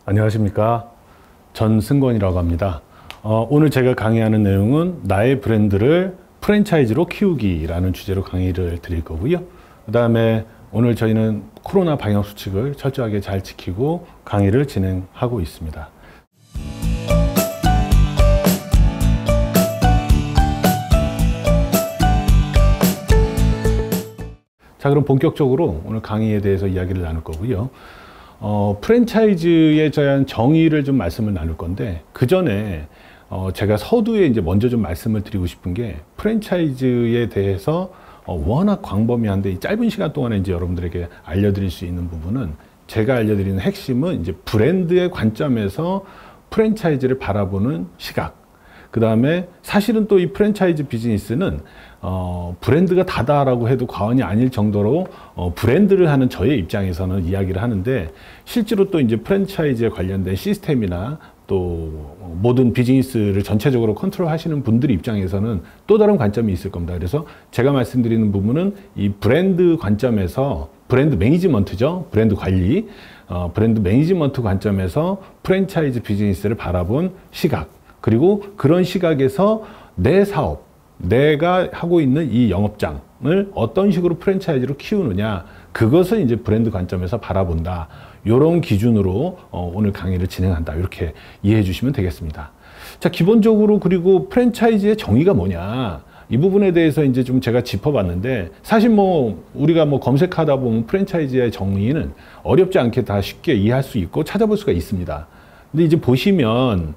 안녕하십니까. 전승권이라고 합니다. 오늘 제가 강의하는 내용은 나의 브랜드를 프랜차이즈로 키우기라는 주제로 강의를 드릴 거고요. 그 다음에 오늘 저희는 코로나 방역 수칙을 철저하게 잘 지키고 강의를 진행하고 있습니다. 자, 그럼 본격적으로 오늘 강의에 대해서 이야기를 나눌 거고요. 프랜차이즈에 대한 정의를 좀 말씀을 나눌 건데, 그 전에 제가 서두에 이제 먼저 좀 말씀을 드리고 싶은 게, 프랜차이즈에 대해서 워낙 광범위한데 이 짧은 시간 동안에 이제 여러분들에게 알려드릴 수 있는 부분은, 제가 알려드리는 핵심은 이제 브랜드의 관점에서 프랜차이즈를 바라보는 시각. 그 다음에 사실은 또 이 프랜차이즈 비즈니스는 브랜드가 다다라고 해도 과언이 아닐 정도로 브랜드를 하는 저의 입장에서는 이야기를 하는데, 실제로 또 이제 프랜차이즈에 관련된 시스템이나 또 모든 비즈니스를 전체적으로 컨트롤 하시는 분들 입장에서는 또 다른 관점이 있을 겁니다. 그래서 제가 말씀드리는 부분은 이 브랜드 관점에서, 브랜드 매니지먼트죠. 브랜드 관리, 브랜드 매니지먼트 관점에서 프랜차이즈 비즈니스를 바라본 시각, 그리고 그런 시각에서 내 사업, 내가 하고 있는 이 영업장을 어떤 식으로 프랜차이즈로 키우느냐, 그것을 이제 브랜드 관점에서 바라본다. 이런 기준으로 오늘 강의를 진행한다. 이렇게 이해해 주시면 되겠습니다. 자, 기본적으로 그리고 프랜차이즈의 정의가 뭐냐, 이 부분에 대해서 이제 좀 제가 짚어봤는데, 사실 우리가 검색하다 보면 프랜차이즈의 정의는 어렵지 않게 다 쉽게 이해할 수 있고 찾아볼 수가 있습니다. 근데 이제 보시면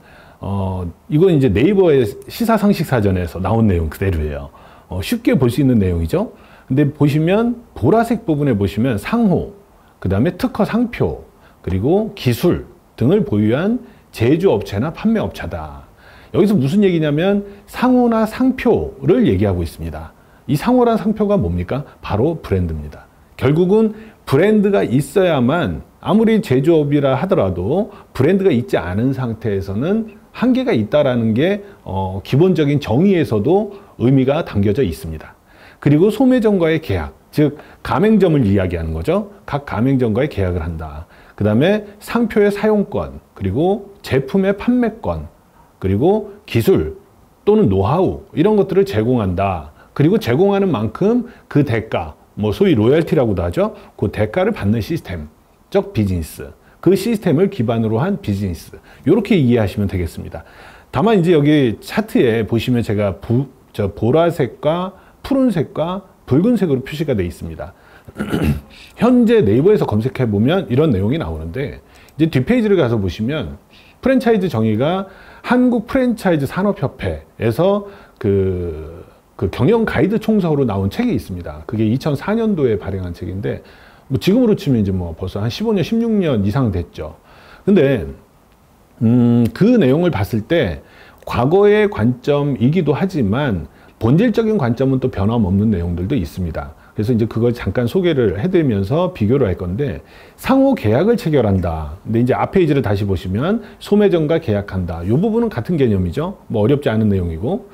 이건 이제 네이버의 시사상식사전에서 나온 내용 그대로예요. 쉽게 볼 수 있는 내용이죠. 근데 보시면 보라색 부분에 보시면 상호, 그 다음에 특허 상표, 그리고 기술 등을 보유한 제조업체나 판매업체다. 여기서 무슨 얘기냐면 상호나 상표를 얘기하고 있습니다. 이 상호랑 상표가 뭡니까? 바로 브랜드입니다. 결국은 브랜드가 있어야만, 아무리 제조업이라 하더라도 브랜드가 있지 않은 상태에서는 한계가 있다라는 게 기본적인 정의에서도 의미가 담겨져 있습니다. 그리고 소매점과의 계약, 즉 가맹점을 이야기하는 거죠. 각 가맹점과의 계약을 한다. 그 다음에 상표의 사용권, 그리고 제품의 판매권, 그리고 기술 또는 노하우, 이런 것들을 제공한다. 그리고 제공하는 만큼 그 대가, 소위 로열티라고도 하죠. 그 대가를 받는 시스템적 비즈니스, 그 시스템을 기반으로 한 비즈니스, 이렇게 이해하시면 되겠습니다. 다만 이제 여기 차트에 보시면 제가 보라색과 푸른색과 붉은색으로 표시가 되어 있습니다. 현재 네이버에서 검색해 보면 이런 내용이 나오는데, 이제 뒷페이지를 가서 보시면 프랜차이즈 정의가 한국 프랜차이즈 산업협회에서 그 경영 가이드 총서로 나온 책이 있습니다. 그게 2004년도에 발행한 책인데, 지금으로 치면 이제 벌써 한 15년, 16년 이상 됐죠. 근데 그 내용을 봤을 때 과거의 관점이기도 하지만 본질적인 관점은 또 변함없는 내용들도 있습니다. 그래서 이제 그걸 잠깐 소개를 해드리면서 비교를 할 건데, 상호 계약을 체결한다. 근데 이제 앞 페이지를 다시 보시면 소매점과 계약한다. 이 부분은 같은 개념이죠. 어렵지 않은 내용이고,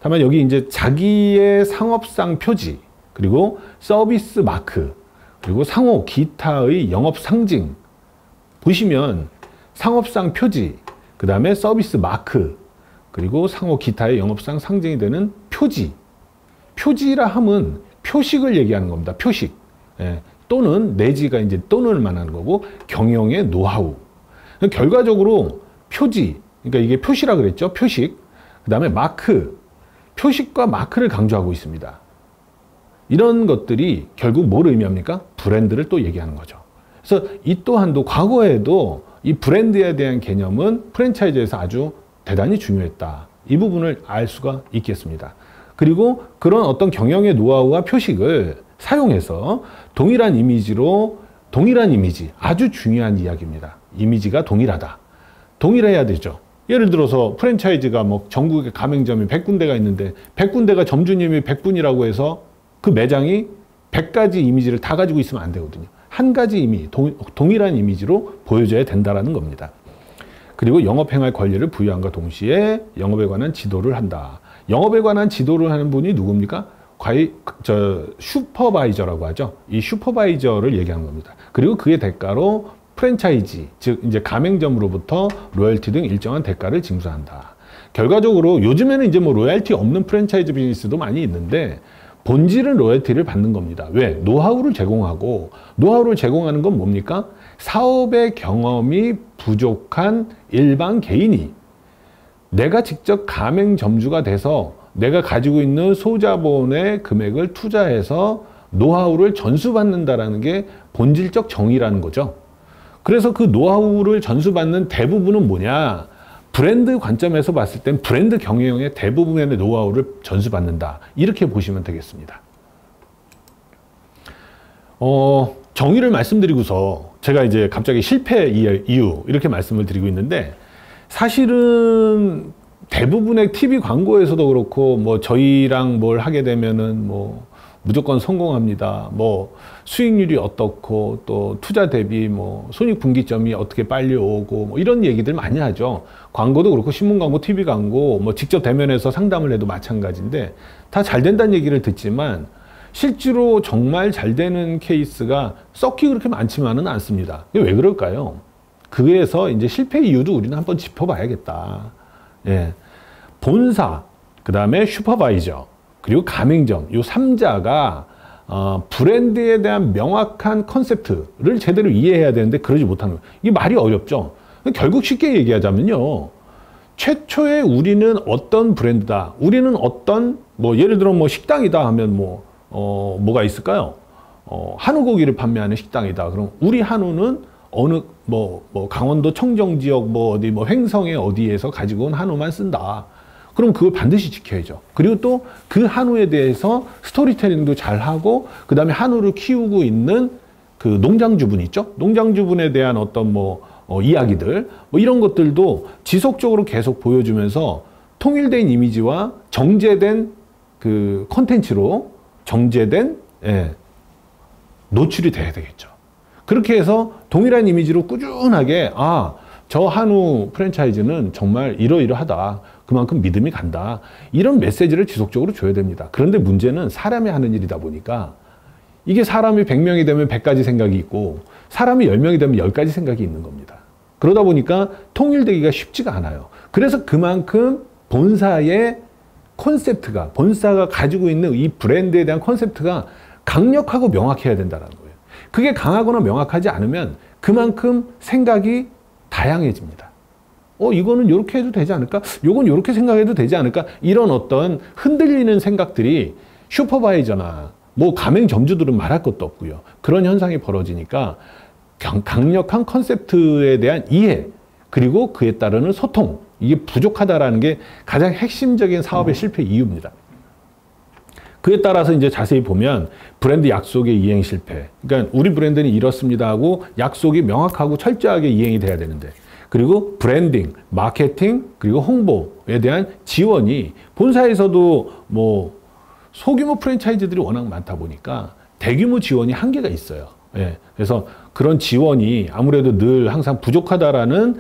다만 여기 이제 자기의 상업상 표지, 그리고 서비스 마크, 그리고 상호 기타의 영업 상징, 보시면 상업상 표지, 그 다음에 서비스 마크, 그리고 상호 기타의 영업상 상징이 되는 표지. 표지라 함은 표식을 얘기하는 겁니다. 표식. 또는 내지가 이제 또는을 말하는 거고, 경영의 노하우. 결과적으로 표지, 그러니까 이게 표시라 그랬죠. 표식. 그 다음에 마크. 표식과 마크를 강조하고 있습니다. 이런 것들이 결국 뭘 의미합니까? 브랜드를 또 얘기하는 거죠. 그래서 이 또한도 과거에도 이 브랜드에 대한 개념은 프랜차이즈에서 아주 대단히 중요했다. 이 부분을 알 수가 있겠습니다. 그리고 그런 어떤 경영의 노하우와 표식을 사용해서 동일한 이미지, 아주 중요한 이야기입니다. 이미지가 동일하다. 동일해야 되죠. 예를 들어서 프랜차이즈가 전국에 가맹점이 100군데가 있는데 100군데가 점주님이 100분이라고 해서 그 매장이 100가지 이미지를 다 가지고 있으면 안 되거든요. 한 가지 동일한 이미지로 보여줘야 된다는 겁니다. 그리고 영업행할 권리를 부여함과 동시에 영업에 관한 지도를 한다. 영업에 관한 지도를 하는 분이 누굽니까? 슈퍼바이저라고 하죠. 이 슈퍼바이저를 얘기하는 겁니다. 그리고 그의 대가로 프랜차이지, 즉 이제 가맹점으로부터 로열티 등 일정한 대가를 징수한다. 결과적으로 요즘에는 이제 뭐 로열티 없는 프랜차이즈 비즈니스도 많이 있는데 본질은 로열티를 받는 겁니다. 왜? 노하우를 제공하고, 노하우를 제공하는 건 뭡니까? 사업의 경험이 부족한 일반 개인이 내가 직접 가맹점주가 돼서 내가 가지고 있는 소자본의 금액을 투자해서 노하우를 전수받는다라는 게 본질적 정의라는 거죠. 그래서 그 노하우를 전수받는 대부분은 뭐냐? 브랜드 관점에서 봤을 땐 브랜드 경영의 대부분의 노하우를 전수받는다. 이렇게 보시면 되겠습니다. 정의를 말씀드리고서 제가 이제 갑자기 실패 이유 이렇게 말씀을 드리고 있는데, 사실은 대부분의 TV 광고에서도 그렇고 뭐 저희랑 뭘 하게 되면은 뭐 무조건 성공합니다. 뭐 수익률이 어떻고 또 투자 대비 뭐 손익분기점이 어떻게 빨리 오고 뭐 이런 얘기들 많이 하죠. 광고도 그렇고 신문 광고, TV 광고 뭐 직접 대면해서 상담을 해도 마찬가지인데 다 잘 된다는 얘기를 듣지만 실제로 정말 잘 되는 케이스가 썩히 그렇게 많지만은 않습니다. 이게 왜 그럴까요? 그래서 이제 실패 이유도 우리는 한번 짚어봐야겠다. 예. 본사, 그 다음에 슈퍼바이저, 그리고 가맹점, 이 3자가 브랜드에 대한 명확한 컨셉트를 제대로 이해해야 되는데 그러지 못하는 거예요. 이게 말이 어렵죠. 결국 쉽게 얘기하자면요. 최초에 우리는 어떤 브랜드다. 우리는 어떤, 뭐 예를 들어 뭐 식당이다 하면 뭐가 있을까요? 한우 고기를 판매하는 식당이다. 그럼 우리 한우는 어느 강원도 청정 지역 어디 횡성의 어디에서 가지고 온 한우만 쓴다. 그럼 그걸 반드시 지켜야죠. 그리고 또 그 한우에 대해서 스토리텔링도 잘 하고, 그 다음에 한우를 키우고 있는 그 농장주분 있죠? 농장주분에 대한 어떤 이야기들, 이런 것들도 지속적으로 계속 보여주면서 통일된 이미지와 정제된 그 컨텐츠로 정제된, 노출이 돼야 되겠죠. 그렇게 해서 동일한 이미지로 꾸준하게, 저 한우 프랜차이즈는 정말 이러이러하다. 그만큼 믿음이 간다. 이런 메시지를 지속적으로 줘야 됩니다. 그런데 문제는 사람이 하는 일이다 보니까 이게 사람이 100명이 되면 100가지 생각이 있고 사람이 10명이 되면 10가지 생각이 있는 겁니다. 그러다 보니까 통일되기가 쉽지가 않아요. 그래서 그만큼 본사의 콘셉트가, 본사가 가지고 있는 이 브랜드에 대한 콘셉트가 강력하고 명확해야 된다는 거예요. 그게 강하거나 명확하지 않으면 그만큼 생각이 다양해집니다. 이거는 이렇게 해도 되지 않을까? 요건 이렇게 생각해도 되지 않을까? 이런 어떤 흔들리는 생각들이 슈퍼바이저나 가맹점주들은 말할 것도 없고요. 그런 현상이 벌어지니까 강력한 컨셉트에 대한 이해, 그리고 그에 따르는 소통, 이게 부족하다라는 게 가장 핵심적인 사업의 실패 이유입니다. 그에 따라서 이제 자세히 보면 브랜드 약속의 이행 실패. 그러니까 우리 브랜드는 이렇습니다 하고 약속이 명확하고 철저하게 이행이 돼야 되는데, 그리고 브랜딩, 마케팅, 그리고 홍보에 대한 지원이 본사에서도 소규모 프랜차이즈들이 워낙 많다 보니까 대규모 지원이 한계가 있어요. 그래서 그런 지원이 아무래도 늘 항상 부족하다라는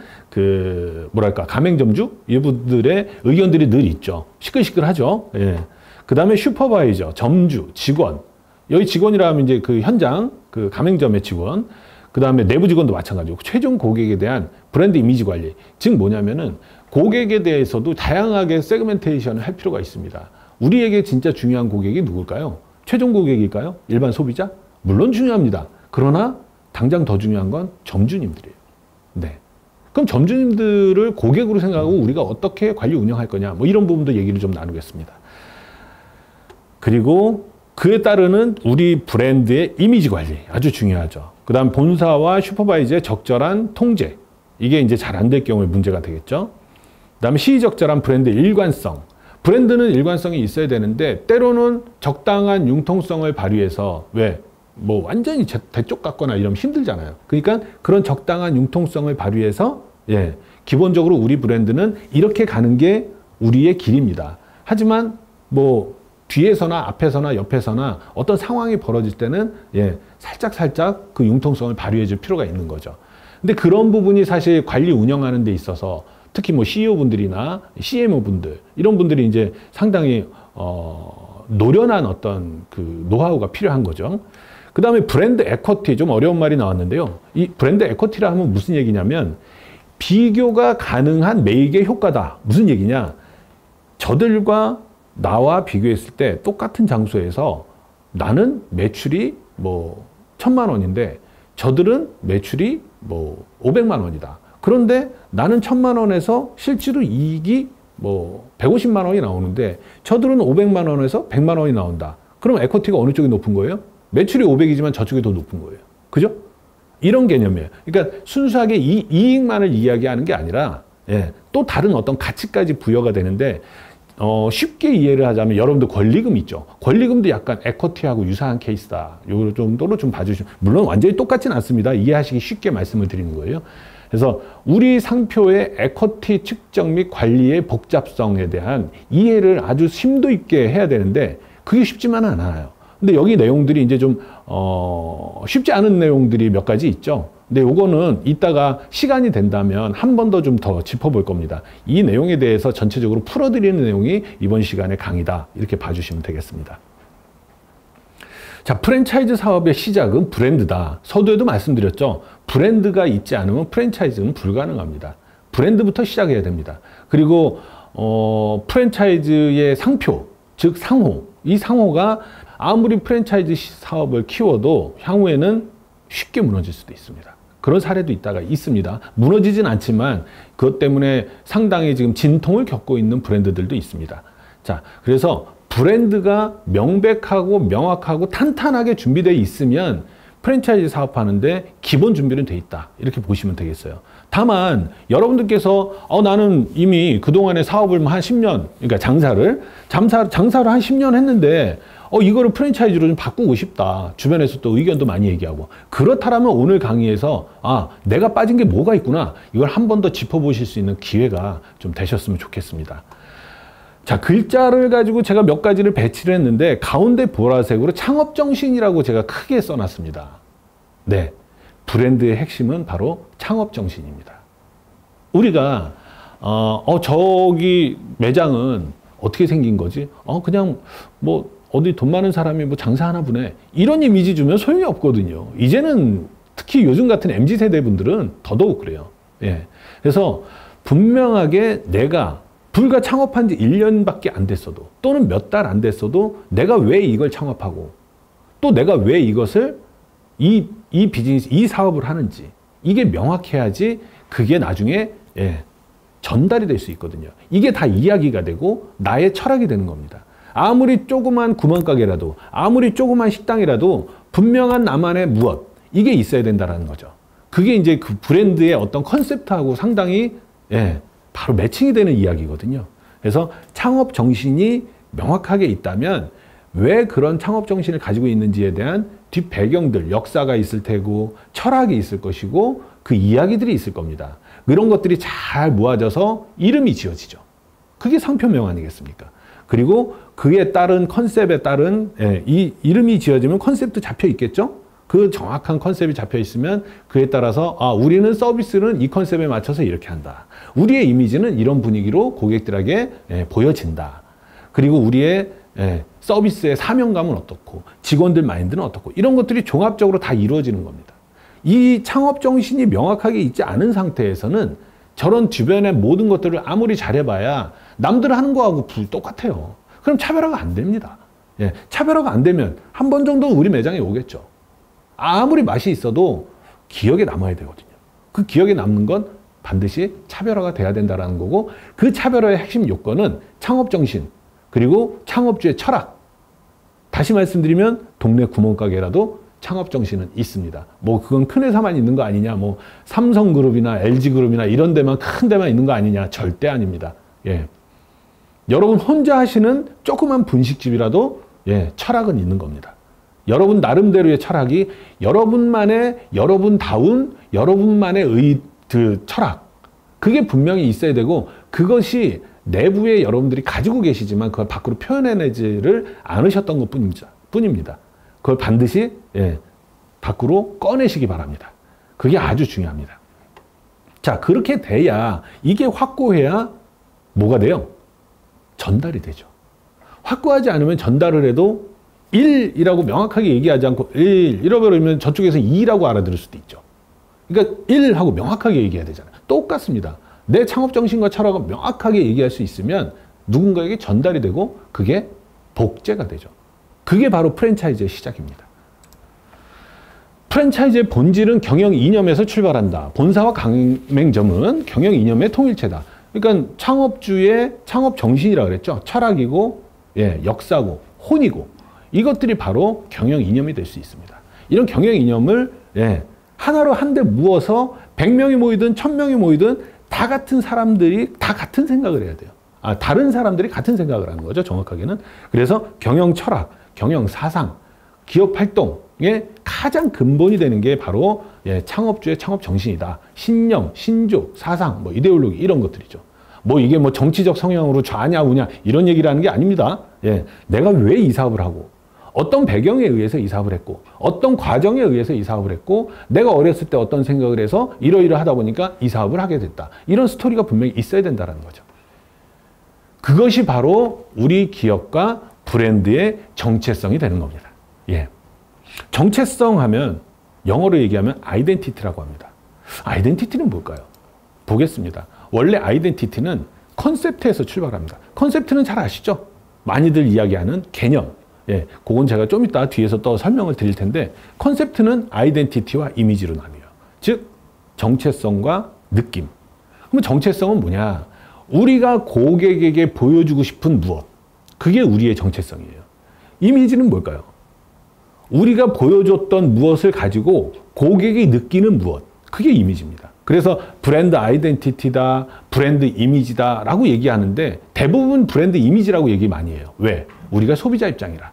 가맹점주 이분들의 의견들이 늘 있죠. 시끌시끌하죠. 그 다음에 슈퍼바이저, 점주, 직원. 여기 직원이라면 이제 그 현장, 그 가맹점의 직원. 그 다음에 내부 직원도 마찬가지고, 최종 고객에 대한 브랜드 이미지 관리. 즉 뭐냐면은 고객에 대해서도 다양하게 세그멘테이션을 할 필요가 있습니다. 우리에게 진짜 중요한 고객이 누굴까요? 최종 고객일까요? 일반 소비자? 물론 중요합니다. 그러나 당장 더 중요한 건 점주님들이에요. 네. 그럼 점주님들을 고객으로 생각하고 우리가 어떻게 관리 운영할 거냐, 이런 부분도 얘기를 좀 나누겠습니다. 그리고 그에 따르는 우리 브랜드의 이미지 관리, 아주 중요하죠. 그 다음 본사와 슈퍼바이저의 적절한 통제, 이게 이제 잘 안 될 경우에 문제가 되겠죠. 그 다음에 시의적절한 브랜드의 일관성. 브랜드는 일관성이 있어야 되는데 때로는 적당한 융통성을 발휘해서, 완전히 대쪽 같거나 이러면 힘들잖아요. 그러니까 그런 적당한 융통성을 발휘해서 기본적으로 우리 브랜드는 이렇게 가는 게 우리의 길입니다. 하지만 뒤에서나 앞에서나 옆에서나 어떤 상황이 벌어질 때는 살짝 그 융통성을 발휘해 줄 필요가 있는 거죠. 근데 그런 부분이 사실 관리 운영하는 데 있어서 특히 CEO분들이나 CMO분들 이런 분들이 이제 상당히 노련한 어떤 그 노하우가 필요한 거죠. 그 다음에 브랜드 에쿼티, 좀 어려운 말이 나왔는데요. 이 브랜드 에쿼티라 하면 무슨 얘기냐면 비교가 가능한 매입의 효과다. 무슨 얘기냐? 저들과 나와 비교했을 때 똑같은 장소에서 나는 매출이 뭐 1,000만 원인데 저들은 매출이 뭐 500만 원이다. 그런데 나는 1,000만 원에서 실제로 이익이 뭐 150만 원이 나오는데 저들은 500만 원에서 100만 원이 나온다. 그럼 에쿼티가 어느 쪽이 높은 거예요? 매출이 500이지만 저쪽이 더 높은 거예요. 그죠? 이런 개념이에요. 그러니까 순수하게 이익만을 이야기하는 게 아니라 또 다른 어떤 가치까지 부여가 되는데 쉽게 이해를 하자면 여러분들 권리금 있죠. 권리금도 약간 에쿼티하고 유사한 케이스다. 요 정도로 좀 봐주시면, 물론 완전히 똑같진 않습니다. 이해하시기 쉽게 말씀을 드리는 거예요. 그래서 우리 상표의 에쿼티 측정 및 관리의 복잡성에 대한 이해를 아주 심도 있게 해야 되는데 그게 쉽지만은 않아요. 근데 여기 내용들이 이제 좀 쉽지 않은 내용들이 몇 가지 있죠. 근데 요거는 이따가 시간이 된다면 한 번 더 좀 더 짚어볼 겁니다. 이 내용에 대해서 전체적으로 풀어드리는 내용이 이번 시간의 강의다. 이렇게 봐주시면 되겠습니다. 자, 프랜차이즈 사업의 시작은 브랜드다. 서두에도 말씀드렸죠. 브랜드가 있지 않으면 프랜차이즈는 불가능합니다. 브랜드부터 시작해야 됩니다. 그리고 프랜차이즈의 상표, 즉 상호, 이 상호가 아무리 프랜차이즈 사업을 키워도 향후에는 쉽게 무너질 수도 있습니다. 그런 사례도 있습니다. 무너지진 않지만 그것 때문에 상당히 지금 진통을 겪고 있는 브랜드들도 있습니다. 자, 그래서 브랜드가 명백하고 명확하고 탄탄하게 준비되어 있으면 프랜차이즈 사업하는데 기본 준비는 돼 있다. 이렇게 보시면 되겠어요. 다만 여러분들께서 나는 이미 그동안의 사업을 한 10년, 그러니까 장사를 한 10년 했는데 이거를 프랜차이즈로 좀 바꾸고 싶다. 주변에서 또 의견도 많이 얘기하고. 그렇다면 오늘 강의에서 내가 빠진 게 뭐가 있구나. 이걸 한 번 더 짚어보실 수 있는 기회가 좀 되셨으면 좋겠습니다. 자, 글자를 가지고 제가 몇 가지를 배치를 했는데 가운데 보라색으로 창업정신이라고 제가 크게 써놨습니다. 네, 브랜드의 핵심은 바로 창업정신입니다. 우리가 저기 매장은 어떻게 생긴 거지? 그냥 뭐 어디 돈 많은 사람이 뭐 장사하나 보네. 이런 이미지 주면 소용이 없거든요. 이제는 특히 요즘 같은 MZ세대 분들은 더더욱 그래요. 예. 그래서 분명하게 내가 불과 창업한 지 1년밖에 안 됐어도 또는 몇 달 안 됐어도 내가 왜 이걸 창업하고 또 내가 왜 이것을 이 비즈니스, 이 사업을 하는지 이게 명확해야지 그게 나중에 전달이 될 수 있거든요. 이게 다 이야기가 되고 나의 철학이 되는 겁니다. 아무리 조그만 구멍가게라도 아무리 조그만 식당이라도 분명한 나만의 무엇 이게 있어야 된다는 거죠. 그게 이제 그 브랜드의 어떤 컨셉트하고 상당히 바로 매칭이 되는 이야기거든요. 그래서 창업 정신이 명확하게 있다면 왜 그런 창업 정신을 가지고 있는지에 대한 뒷 배경들, 역사가 있을 테고 철학이 있을 것이고 그 이야기들이 있을 겁니다. 이런 것들이 잘 모아져서 이름이 지어지죠. 그게 상표명 아니겠습니까? 그리고 그에 따른 컨셉에 따른 이 이름이 지어지면 컨셉도 잡혀 있겠죠? 그 정확한 컨셉이 잡혀 있으면 그에 따라서 우리는 서비스는 이 컨셉에 맞춰서 이렇게 한다. 우리의 이미지는 이런 분위기로 고객들에게 보여진다. 그리고 우리의 서비스의 사명감은 어떻고 직원들 마인드는 어떻고 이런 것들이 종합적으로 다 이루어지는 겁니다. 이 창업 정신이 명확하게 있지 않은 상태에서는 저런 주변의 모든 것들을 아무리 잘해봐야 남들 하는 거하고 똑같아요. 그럼 차별화가 안 됩니다. 차별화가 안 되면 한 번 정도 우리 매장에 오겠죠. 아무리 맛이 있어도 기억에 남아야 되거든요. 그 기억에 남는 건 반드시 차별화가 돼야 된다는 거고 그 차별화의 핵심 요건은 창업정신 그리고 창업주의 철학. 다시 말씀드리면 동네 구멍가게라도 창업정신은 있습니다. 뭐 그건 큰 회사만 있는 거 아니냐, 뭐 삼성그룹이나 LG그룹이나 이런 데만 큰 데만 있는 거 아니냐, 절대 아닙니다. 여러분 혼자 하시는 조그만 분식집이라도 철학은 있는 겁니다. 여러분 나름대로의 철학이 여러분만의 여러분다운 여러분만의 철학 그게 분명히 있어야 되고 그것이 내부에 여러분들이 가지고 계시지만 그걸 밖으로 표현해내지를 않으셨던 것 뿐입니다. 그걸 반드시 밖으로 꺼내시기 바랍니다. 그게 아주 중요합니다. 자, 그렇게 돼야 이게 확고해야 뭐가 돼요? 전달이 되죠. 확고하지 않으면 전달을 해도 1이라고 명확하게 얘기하지 않고 1 잃어버리면 저쪽에서 2라고 알아들을 수도 있죠. 그러니까 1하고 명확하게 얘기해야 되잖아요. 똑같습니다. 내 창업 정신과 철학을 명확하게 얘기할 수 있으면 누군가에게 전달이 되고 그게 복제가 되죠. 그게 바로 프랜차이즈의 시작입니다. 프랜차이즈의 본질은 경영 이념에서 출발한다. 본사와 가맹점은 경영 이념의 통일체다. 그러니까 창업주의 창업 정신이라고 그랬죠. 철학이고, 예, 역사고, 혼이고, 이것들이 바로 경영 이념이 될 수 있습니다. 이런 경영 이념을, 예, 하나로 한데 모어서 100명이 모이든 1000명이 모이든 다 같은 사람들이 다 같은 생각을 해야 돼요. 다른 사람들이 같은 생각을 하는 거죠, 정확하게는. 그래서 경영 철학, 경영 사상, 기업 활동의 가장 근본이 되는 게 바로, 예, 창업주의 창업 정신이다. 신념, 신조, 사상, 뭐 이데올로기 이런 것들이죠. 뭐 이게 뭐 정치적 성향으로 좌냐 우냐 이런 얘기를 하는 게 아닙니다. 예, 내가 왜 이 사업을 하고 어떤 배경에 의해서 이 사업을 했고 어떤 과정에 의해서 이 사업을 했고 내가 어렸을 때 어떤 생각을 해서 이러이러하다 보니까 이 사업을 하게 됐다. 이런 스토리가 분명히 있어야 된다는 거죠. 그것이 바로 우리 기업과 브랜드의 정체성이 되는 겁니다. 예. 정체성 하면 영어로 얘기하면 아이덴티티라고 합니다. 아이덴티티는 뭘까요? 보겠습니다. 원래 아이덴티티는 컨셉트에서 출발합니다. 컨셉트는 잘 아시죠? 많이들 이야기하는 개념. 예, 그건 제가 좀 이따 뒤에서 또 설명을 드릴 텐데 컨셉트는 아이덴티티와 이미지로 나뉘어요. 즉 정체성과 느낌. 그럼 정체성은 뭐냐? 우리가 고객에게 보여주고 싶은 무엇. 그게 우리의 정체성이에요. 이미지는 뭘까요? 우리가 보여줬던 무엇을 가지고 고객이 느끼는 무엇. 그게 이미지입니다. 그래서 브랜드 아이덴티티다, 브랜드 이미지다 라고 얘기하는데 대부분 브랜드 이미지라고 얘기 많이 해요. 왜? 우리가 소비자 입장이라.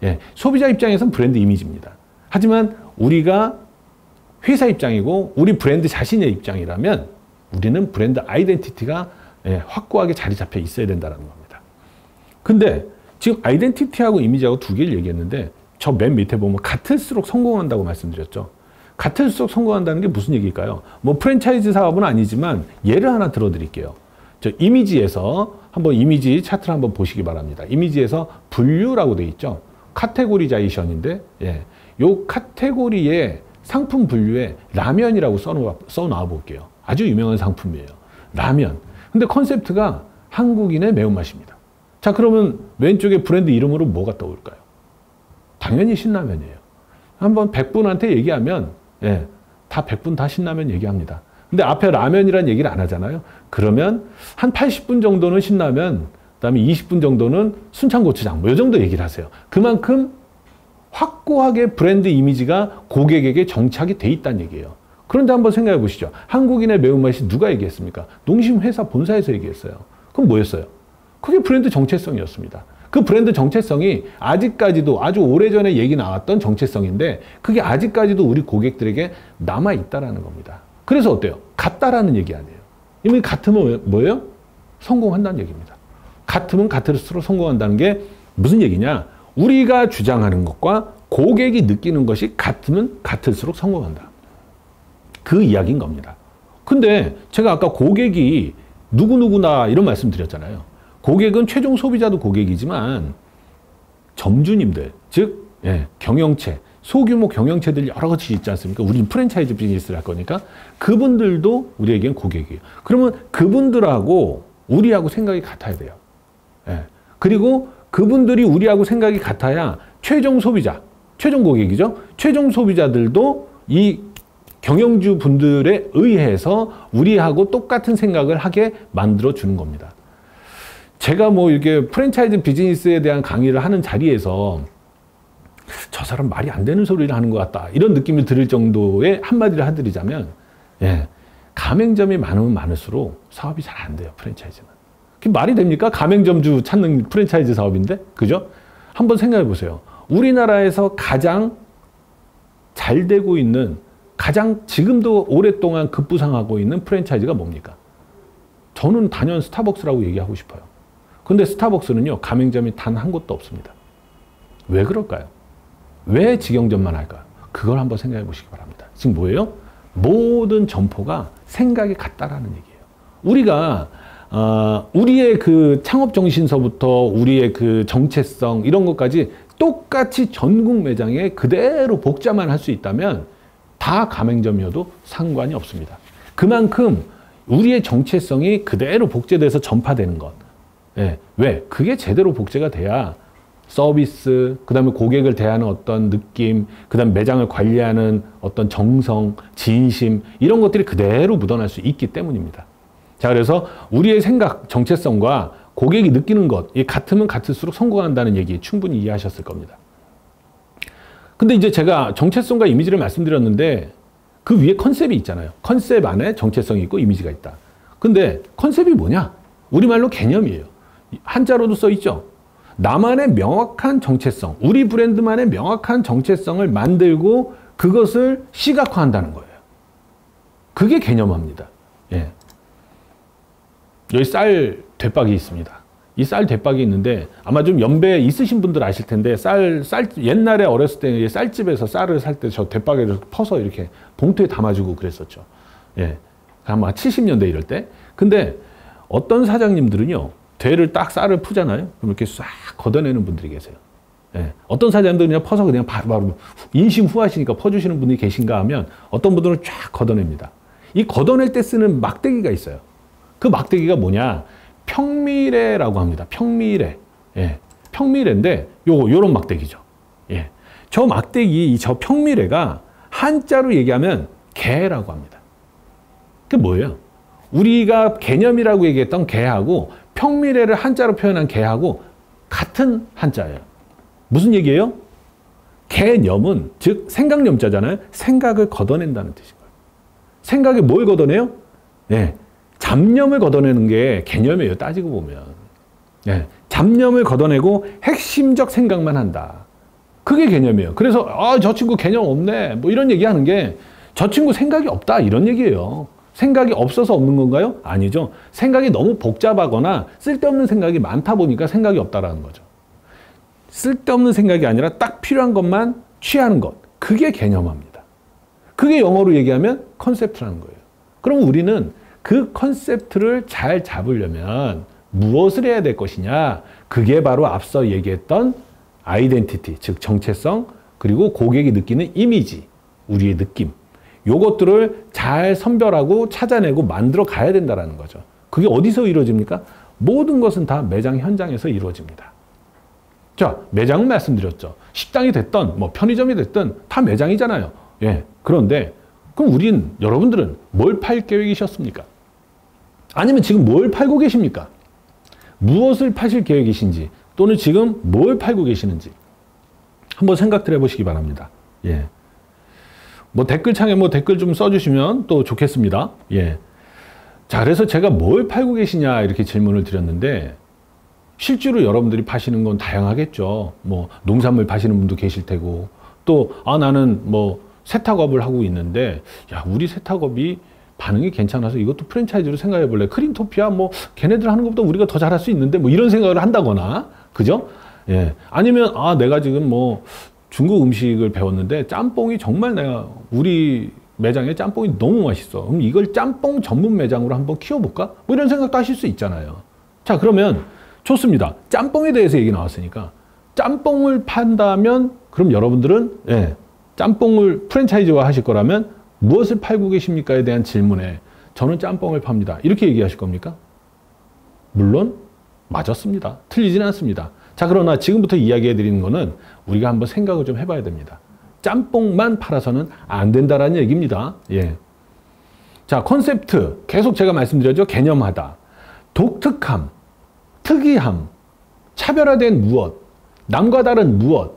예, 소비자 입장에서는 브랜드 이미지입니다. 하지만 우리가 회사 입장이고 우리 브랜드 자신의 입장이라면 우리는 브랜드 아이덴티티가, 예, 확고하게 자리 잡혀 있어야 된다는 겁니다. 근데 지금 아이덴티티하고 이미지하고 두 개를 얘기했는데 저 맨 밑에 보면 같을수록 성공한다고 말씀드렸죠. 같을수록 성공한다는 게 무슨 얘기일까요? 뭐 프랜차이즈 사업은 아니지만 예를 하나 들어드릴게요. 저 이미지에서 한번 이미지 차트를 한번 보시기 바랍니다. 이미지에서 분류라고 돼 있죠. 카테고리자이션인데, 예, 요 카테고리에 상품 분류에 라면이라고 써놔 볼게요. 아주 유명한 상품이에요. 라면. 근데 컨셉트가 한국인의 매운맛입니다. 자, 그러면 왼쪽에 브랜드 이름으로 뭐가 떠올까요? 당연히 신라면이에요. 한번 100분한테 얘기하면, 예, 다 100분 다 신라면 얘기합니다. 근데 앞에 라면이란 얘기를 안 하잖아요. 그러면 한 80분 정도는 신라면, 그다음에 20분 정도는 순창고추장, 뭐 이 정도 얘기를 하세요. 그만큼 확고하게 브랜드 이미지가 고객에게 정착이 돼 있다는 얘기예요. 그런데 한번 생각해 보시죠. 한국인의 매운맛이 누가 얘기했습니까? 농심 회사 본사에서 얘기했어요. 그럼 뭐였어요? 그게 브랜드 정체성이었습니다. 그 브랜드 정체성이 아직까지도 아주 오래전에 얘기 나왔던 정체성인데 그게 아직까지도 우리 고객들에게 남아있다라는 겁니다. 그래서 어때요? 같다라는 얘기 아니에요. 이미 같으면 뭐예요? 성공한다는 얘기입니다. 같으면 같을수록 성공한다는 게 무슨 얘기냐? 우리가 주장하는 것과 고객이 느끼는 것이 같으면 같을수록 성공한다. 그 이야기인 겁니다. 근데 제가 아까 고객이 누구누구나 이런 말씀 드렸잖아요. 고객은 최종 소비자도 고객이지만 점주님들, 즉, 예, 경영체, 소규모 경영체들 여러 가지 있지 않습니까? 우리는 프랜차이즈 비즈니스를 할 거니까 그분들도 우리에겐 고객이에요. 그러면 그분들하고 우리하고 생각이 같아야 돼요. 예. 그리고 그분들이 우리하고 생각이 같아야 최종 소비자, 최종 고객이죠. 최종 소비자들도 이 경영주 분들에 의해서 우리하고 똑같은 생각을 하게 만들어 주는 겁니다. 제가 뭐 이렇게 프랜차이즈 비즈니스에 대한 강의를 하는 자리에서 저 사람 말이 안 되는 소리를 하는 것 같다. 이런 느낌이 들을 정도의 한마디를 해드리자면, 예, 가맹점이 많으면 많을수록 사업이 잘 안 돼요, 프랜차이즈는. 그게 말이 됩니까? 가맹점주 찾는 프랜차이즈 사업인데? 그죠? 한번 생각해 보세요. 우리나라에서 가장 잘 되고 있는, 가장 지금도 오랫동안 급부상하고 있는 프랜차이즈가 뭡니까? 저는 단연 스타벅스라고 얘기하고 싶어요. 근데 스타벅스는요, 가맹점이 단 한 곳도 없습니다. 왜 그럴까요? 왜 직영점만 할까요? 그걸 한번 생각해 보시기 바랍니다. 지금 뭐예요? 모든 점포가 생각이 같다라는 얘기예요. 우리가 우리의 그 창업 정신서부터 우리의 그 정체성 이런 것까지 똑같이 전국 매장에 그대로 복자만 할 수 있다면 다 가맹점이어도 상관이 없습니다. 그만큼 우리의 정체성이 그대로 복제돼서 전파되는 것. 예. 왜? 그게 제대로 복제가 돼야 서비스, 그 다음에 고객을 대하는 어떤 느낌, 그 다음에 매장을 관리하는 어떤 정성, 진심, 이런 것들이 그대로 묻어날 수 있기 때문입니다. 자, 그래서 우리의 생각, 정체성과 고객이 느끼는 것, 이 같으면 같을수록 성공한다는 얘기 충분히 이해하셨을 겁니다. 근데 이제 제가 정체성과 이미지를 말씀드렸는데 그 위에 컨셉이 있잖아요. 컨셉 안에 정체성이 있고 이미지가 있다. 근데 컨셉이 뭐냐? 우리말로 개념이에요. 한자로도 써 있죠. 나만의 명확한 정체성, 우리 브랜드만의 명확한 정체성을 만들고 그것을 시각화한다는 거예요. 그게 개념화입니다. 예. 여기 쌀 대박이 있습니다. 이 쌀 대박이 있는데 아마 좀 연배 있으신 분들 아실 텐데 옛날에 어렸을 때 쌀집에서 쌀을 살 때 저 대박에 퍼서 이렇게 봉투에 담아주고 그랬었죠. 예. 아마 70년대 이럴 때. 근데 어떤 사장님들은요, 대를 딱 쌀을 푸잖아요. 그럼 이렇게 싹 걷어내는 분들이 계세요. 예. 어떤 사장님들은 그냥 퍼서 그냥 바로 인심 후하시니까 퍼주시는 분이 계신가 하면 어떤 분들은 쫙 걷어냅니다. 이 걷어낼 때 쓰는 막대기가 있어요. 그 막대기가 뭐냐? 평미래라고 합니다. 평미래. 예. 평미래인데 요런 막대기죠. 예. 저 막대기, 저 평미래가 한자로 얘기하면 개라고 합니다. 그게 뭐예요? 우리가 개념이라고 얘기했던 개하고 평미래를 한자로 표현한 개하고 같은 한자예요. 무슨 얘기예요? 개념은 즉 생각념자잖아요. 생각을 걷어낸다는 뜻인 거예요. 생각에 뭘 걷어내요? 예. 잡념을 걷어내는 게 개념이에요. 따지고 보면. 예. 잡념을 걷어내고 핵심적 생각만 한다. 그게 개념이에요. 그래서 저 친구 개념 없네. 뭐 이런 얘기하는 게 저 친구 생각이 없다. 이런 얘기예요. 생각이 없어서 없는 건가요? 아니죠. 생각이 너무 복잡하거나 쓸데없는 생각이 많다 보니까 생각이 없다라는 거죠. 쓸데없는 생각이 아니라 딱 필요한 것만 취하는 것. 그게 개념화입니다. 그게 영어로 얘기하면 컨셉트라는 거예요. 그럼 우리는 그 컨셉트를 잘 잡으려면 무엇을 해야 될 것이냐? 그게 바로 앞서 얘기했던 아이덴티티, 즉 정체성, 그리고 고객이 느끼는 이미지, 우리의 느낌. 요것들을 잘 선별하고 찾아내고 만들어 가야 된다는 거죠. 그게 어디서 이루어집니까? 모든 것은 다 매장 현장에서 이루어집니다. 자, 매장은 말씀드렸죠. 식당이 됐든 뭐 편의점이 됐든 다 매장이잖아요. 예. 그런데 그럼 여러분들은 뭘 팔 계획이셨습니까? 아니면 지금 뭘 팔고 계십니까? 무엇을 파실 계획이신지 또는 지금 뭘 팔고 계시는지 한번 생각들 해보시기 바랍니다. 예. 뭐 댓글창에 댓글 좀 써주시면 또 좋겠습니다. 예. 자, 그래서 제가 뭘 팔고 계시냐 이렇게 질문을 드렸는데 실제로 여러분들이 파시는 건 다양하겠죠. 뭐 농산물 파시는 분도 계실 테고 또 나는 뭐 세탁업을 하고 있는데 야, 우리 세탁업이 반응이 괜찮아서 이것도 프랜차이즈로 생각해 볼래. 크린토피아 뭐 걔네들 하는 것보다 우리가 더 잘할 수 있는데 뭐 이런 생각을 한다거나 그죠? 예. 아니면 내가 지금 뭐 중국 음식을 배웠는데 짬뽕이 정말 우리 매장에 짬뽕이 너무 맛있어. 그럼 이걸 짬뽕 전문 매장으로 한번 키워볼까? 뭐 이런 생각도 하실 수 있잖아요. 자, 그러면 좋습니다. 짬뽕에 대해서 얘기 나왔으니까 짬뽕을 판다면 그럼 여러분들은 짬뽕을 프랜차이즈화 하실 거라면 무엇을 팔고 계십니까에 대한 질문에 저는 짬뽕을 팝니다. 이렇게 얘기하실 겁니까? 물론 맞았습니다. 틀리지는 않습니다. 자, 그러나 지금부터 이야기해 드리는 거는 우리가 한번 생각을 좀 해봐야 됩니다. 짬뽕만 팔아서는 안 된다라는 얘기입니다. 예. 자, 컨셉트. 계속 제가 말씀드렸죠. 개념하다. 독특함, 특이함, 차별화된 무엇, 남과 다른 무엇,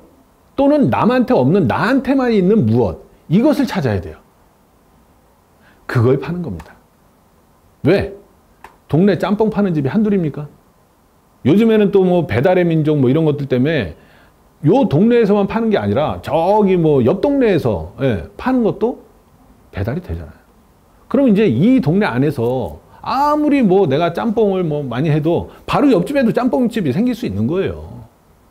또는 남한테 없는 나한테만 있는 무엇. 이것을 찾아야 돼요. 그걸 파는 겁니다. 왜? 동네 짬뽕 파는 집이 한둘입니까? 요즘에는 또 뭐 배달의 민족 뭐 이런 것들 때문에 요 동네에서만 파는 게 아니라 저기 뭐 옆 동네에서 파는 것도 배달이 되잖아요. 그럼 이제 이 동네 안에서 아무리 뭐 내가 짬뽕을 뭐 많이 해도 바로 옆집에도 짬뽕집이 생길 수 있는 거예요.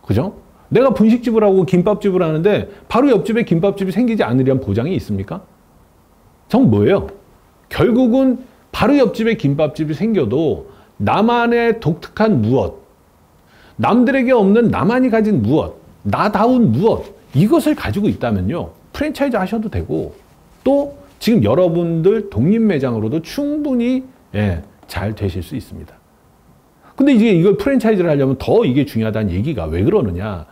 그죠? 내가 분식집을 하고 김밥집을 하는데 바로 옆집에 김밥집이 생기지 않으리란 보장이 있습니까? 정 뭐예요? 결국은 바로 옆집에 김밥집이 생겨도 나만의 독특한 무엇, 남들에게 없는 나만이 가진 무엇, 나다운 무엇, 이것을 가지고 있다면요, 프랜차이즈 하셔도 되고, 또 지금 여러분들 독립 매장으로도 충분히 잘 되실 수 있습니다. 근데 이제 이걸 프랜차이즈를 하려면 더 이게 중요하다는 얘기가 왜 그러느냐.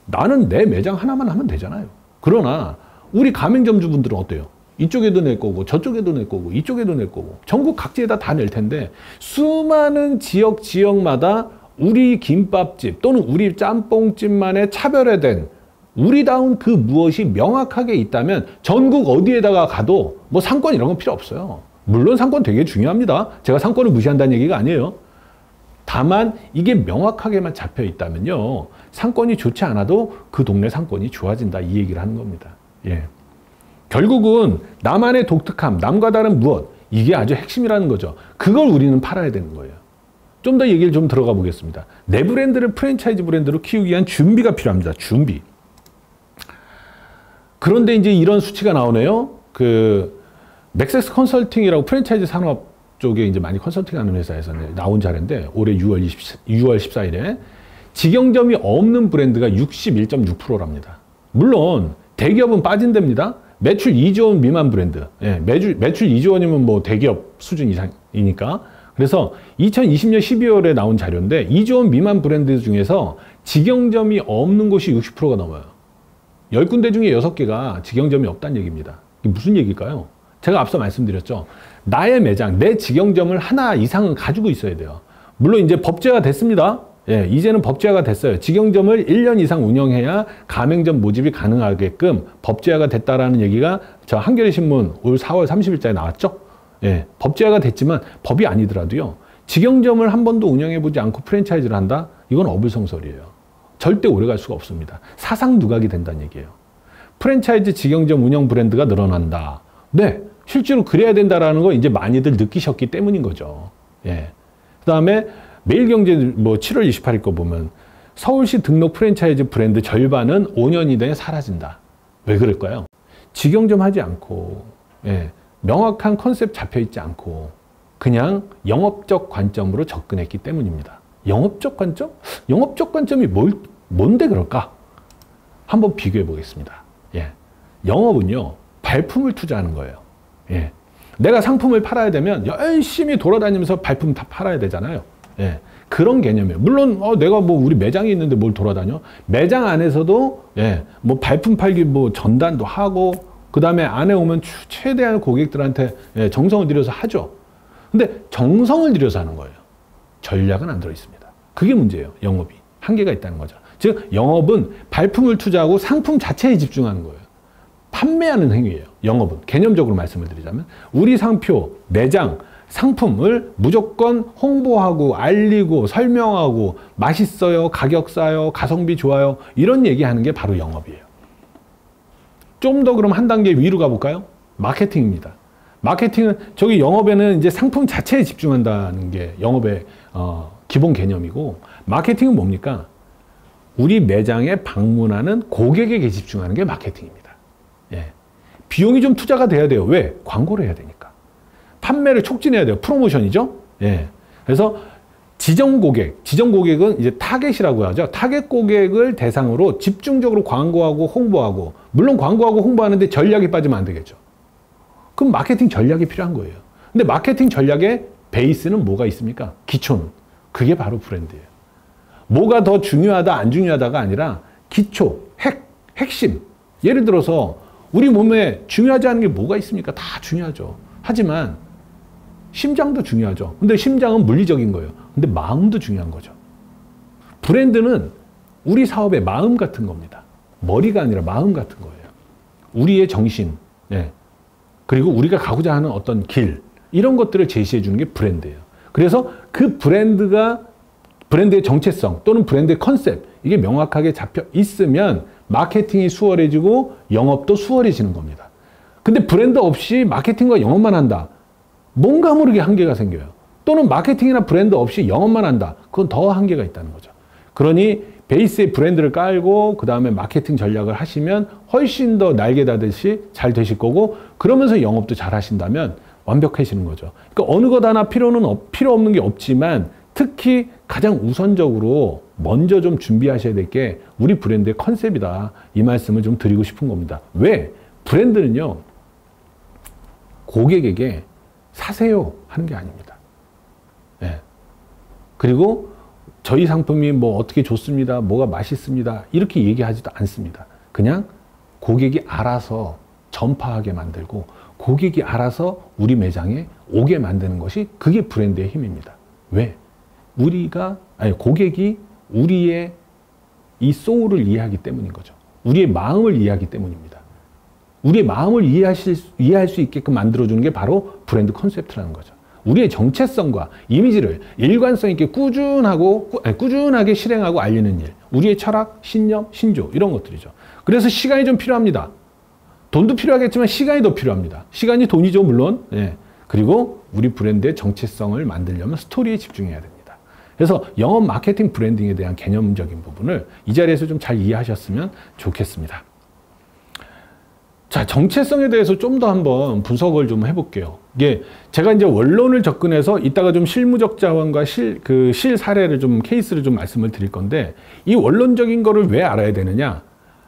나는 내 매장 하나만 하면 되잖아요. 그러나 우리 가맹점주분들은 어때요? 이쪽에도 낼 거고 저쪽에도 낼 거고 이쪽에도 낼 거고 전국 각지에다 다 낼 텐데, 수많은 지역마다 우리 김밥집 또는 우리 짬뽕집만의 차별화된 우리다운 그 무엇이 명확하게 있다면 전국 어디에다가 가도 뭐 상권 이런 건 필요 없어요. 물론 상권 되게 중요합니다. 제가 상권을 무시한다는 얘기가 아니에요. 다만 이게 명확하게만 잡혀 있다면요, 상권이 좋지 않아도 그 동네 상권이 좋아진다, 이 얘기를 하는 겁니다. 예. 결국은 나만의 독특함, 남과 다른 무엇, 이게 아주 핵심이라는 거죠. 그걸 우리는 팔아야 되는 거예요. 좀 더 얘기를 좀 들어가 보겠습니다. 내 브랜드를 프랜차이즈 브랜드로 키우기 위한 준비가 필요합니다. 준비. 그런데 이제 이런 수치가 나오네요. 맥세스 컨설팅이라고 프랜차이즈 산업 쪽에 이제 많이 컨설팅하는 회사에서 나온 자료인데, 올해 6월 14일에 직영점이 없는 브랜드가 61.6%랍니다. 물론 대기업은 빠진답니다. 매출 2조 원 미만 브랜드. 매출 2조 원이면 뭐 대기업 수준 이상이니까. 그래서 2020년 12월에 나온 자료인데 2조 원 미만 브랜드 중에서 직영점이 없는 곳이 60%가 넘어요. 10군데 중에 6개가 직영점이 없다는 얘기입니다. 이게 무슨 얘기일까요? 제가 앞서 말씀드렸죠. 나의 매장, 내 직영점을 하나 이상은 가지고 있어야 돼요. 물론 이제 법제화 됐습니다. 이제는 법제화가 됐어요. 직영점을 1년 이상 운영해야 가맹점 모집이 가능하게끔 법제화가 됐다라는 얘기가 저 한겨레 신문 올 4월 30일자에 나왔죠. 법제화가 됐지만 법이 아니더라도요, 직영점을 한 번도 운영해보지 않고 프랜차이즈를 한다? 이건 어불성설이에요. 절대 오래갈 수가 없습니다. 사상 누각이 된다는 얘기예요. 프랜차이즈 직영점 운영 브랜드가 늘어난다. 네, 실제로 그래야 된다라는 거 이제 많이들 느끼셨기 때문인 거죠. 그 다음에 매일경제 뭐 7월 28일 거 보면 서울시 등록 프랜차이즈 브랜드 절반은 5년 이내에 사라진다. 왜 그럴까요? 직영점 하지 않고, 명확한 컨셉 잡혀 있지 않고 그냥 영업적 관점으로 접근했기 때문입니다. 영업적 관점? 영업적 관점이 뭔데 그럴까? 한번 비교해 보겠습니다. 영업은요, 발품을 투자하는 거예요. 내가 상품을 팔아야 되면 열심히 돌아다니면서 발품 다 팔아야 되잖아요. 그런 개념이에요. 물론 내가 뭐 우리 매장이 있는데 뭘 돌아다녀? 매장 안에서도 뭐 발품 팔기 뭐 전단도 하고, 그 다음에 안에 오면 최대한 고객들한테 정성을 들여서 하죠. 근데 정성을 들여서 하는 거예요. 전략은 안 들어있습니다. 그게 문제예요. 영업이 한계가 있다는 거죠. 즉 영업은 발품을 투자하고 상품 자체에 집중하는 거예요. 판매하는 행위예요. 영업은 개념적으로 말씀을 드리자면 우리 상표, 매장, 상품을 무조건 홍보하고 알리고 설명하고 맛있어요, 가격 싸요, 가성비 좋아요, 이런 얘기하는 게 바로 영업이에요. 좀 더 그럼 한 단계 위로 가볼까요? 마케팅입니다. 마케팅은 저기 영업에는 이제 상품 자체에 집중한다는 게 영업의 기본 개념이고, 마케팅은 뭡니까? 우리 매장에 방문하는 고객에게 집중하는 게 마케팅입니다. 비용이 좀 투자가 돼야 돼요. 왜? 광고를 해야 되니까. 판매를 촉진해야 돼요. 프로모션이죠. 그래서 지정 고객은 이제 타겟이라고 하죠. 타겟 고객을 대상으로 집중적으로 광고하고 홍보하고, 물론 광고하고 홍보하는데 전략이 빠지면 안 되겠죠. 그럼 마케팅 전략이 필요한 거예요. 근데 마케팅 전략의 베이스는 뭐가 있습니까? 기초는. 그게 바로 브랜드예요. 뭐가 더 중요하다, 안 중요하다가 아니라 기초, 핵심. 예를 들어서 우리 몸에 중요하지 않은 게 뭐가 있습니까? 다 중요하죠. 하지만 심장도 중요하죠. 근데 심장은 물리적인 거예요. 근데 마음도 중요한 거죠. 브랜드는 우리 사업의 마음 같은 겁니다. 머리가 아니라 마음 같은 거예요. 우리의 정신, 그리고 우리가 가고자 하는 어떤 길, 이런 것들을 제시해 주는 게 브랜드예요. 그래서 그 브랜드의 정체성 또는 브랜드의 컨셉, 이게 명확하게 잡혀 있으면 마케팅이 수월해지고 영업도 수월해지는 겁니다. 근데 브랜드 없이 마케팅과 영업만 한다. 뭔가 모르게 한계가 생겨요. 또는 마케팅이나 브랜드 없이 영업만 한다. 그건 더 한계가 있다는 거죠. 그러니 베이스에 브랜드를 깔고 그 다음에 마케팅 전략을 하시면 훨씬 더 날개 닿듯이 잘 되실 거고, 그러면서 영업도 잘 하신다면 완벽해지는 거죠. 그러니까 어느 것 하나 필요 없는 게 없지만, 특히 가장 우선적으로 먼저 좀 준비하셔야 될 게 우리 브랜드의 컨셉이다. 이 말씀을 좀 드리고 싶은 겁니다. 왜? 브랜드는요, 고객에게 사세요 하는 게 아닙니다. 예. 그리고 저희 상품이 뭐 어떻게 좋습니다. 뭐가 맛있습니다. 이렇게 얘기하지도 않습니다. 그냥 고객이 알아서 전파하게 만들고 고객이 알아서 우리 매장에 오게 만드는 것이 그게 브랜드의 힘입니다. 왜? 고객이 우리의 이 소울을 이해하기 때문인 거죠. 우리의 마음을 이해하기 때문입니다. 우리의 마음을 이해할 수 있게끔 만들어주는 게 바로 브랜드 컨셉트라는 거죠. 우리의 정체성과 이미지를 일관성 있게 꾸준하게 실행하고 알리는 일. 우리의 철학, 신념, 신조 이런 것들이죠. 그래서 시간이 좀 필요합니다. 돈도 필요하겠지만 시간이 더 필요합니다. 시간이 돈이죠, 물론. 예. 그리고 우리 브랜드의 정체성을 만들려면 스토리에 집중해야 됩니다. 그래서 영업 마케팅 브랜딩에 대한 개념적인 부분을 이 자리에서 좀 잘 이해하셨으면 좋겠습니다. 자, 정체성에 대해서 좀 더 한번 분석을 좀 해볼게요. 이게 제가 이제 원론을 접근해서 이따가 좀 실무적 자원과 실 사례를 좀 케이스를 좀 말씀을 드릴 건데 이 원론적인 거를 왜 알아야 되느냐?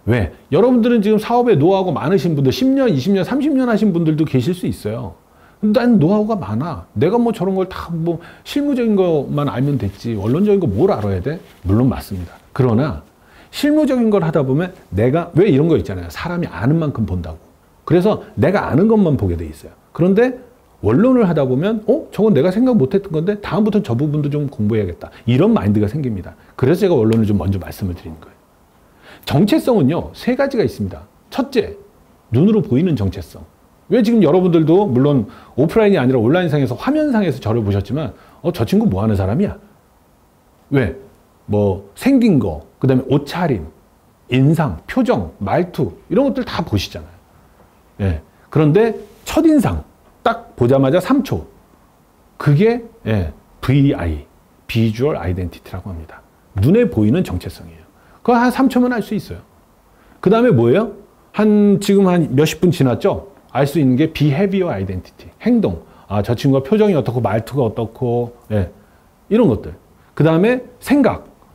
왜? 여러분들은 지금 사업에 노하우가 많으신 분들 10년, 20년, 30년 하신 분들도 계실 수 있어요. 난 노하우가 많아. 내가 뭐 저런 걸 다 뭐 실무적인 것만 알면 됐지. 원론적인 거 뭘 알아야 돼? 물론 맞습니다. 그러나 실무적인 걸 하다 보면 내가 왜 이런 거 있잖아요. 사람이 아는 만큼 본다고. 그래서 내가 아는 것만 보게 돼 있어요. 그런데 원론을 하다 보면 저건 내가 생각 못했던 건데 다음부터는 저 부분도 좀 공부해야겠다. 이런 마인드가 생깁니다. 그래서 제가 원론을 좀 먼저 말씀을 드리는 거예요. 정체성은요. 3가지가 있습니다. 첫째, 눈으로 보이는 정체성. 왜 지금 여러분들도 물론 오프라인이 아니라 온라인상에서 화면상에서 저를 보셨지만 저 친구 뭐 하는 사람이야? 왜? 뭐 생긴 거, 그 다음에 옷차림, 인상, 표정, 말투 이런 것들 다 보시잖아요. 예. 그런데 첫인상 딱 보자마자 3초 그게 VI, 비주얼 아이덴티티라고 합니다. 눈에 보이는 정체성이에요. 그거 한 3초면 알 수 있어요. 그 다음에 뭐예요? 지금 한 몇십 분 지났죠? 알 수 있는 게 비헤비어 아이덴티티, 행동. 저 친구가 표정이 어떻고 말투가 어떻고 이런 것들. 그 다음에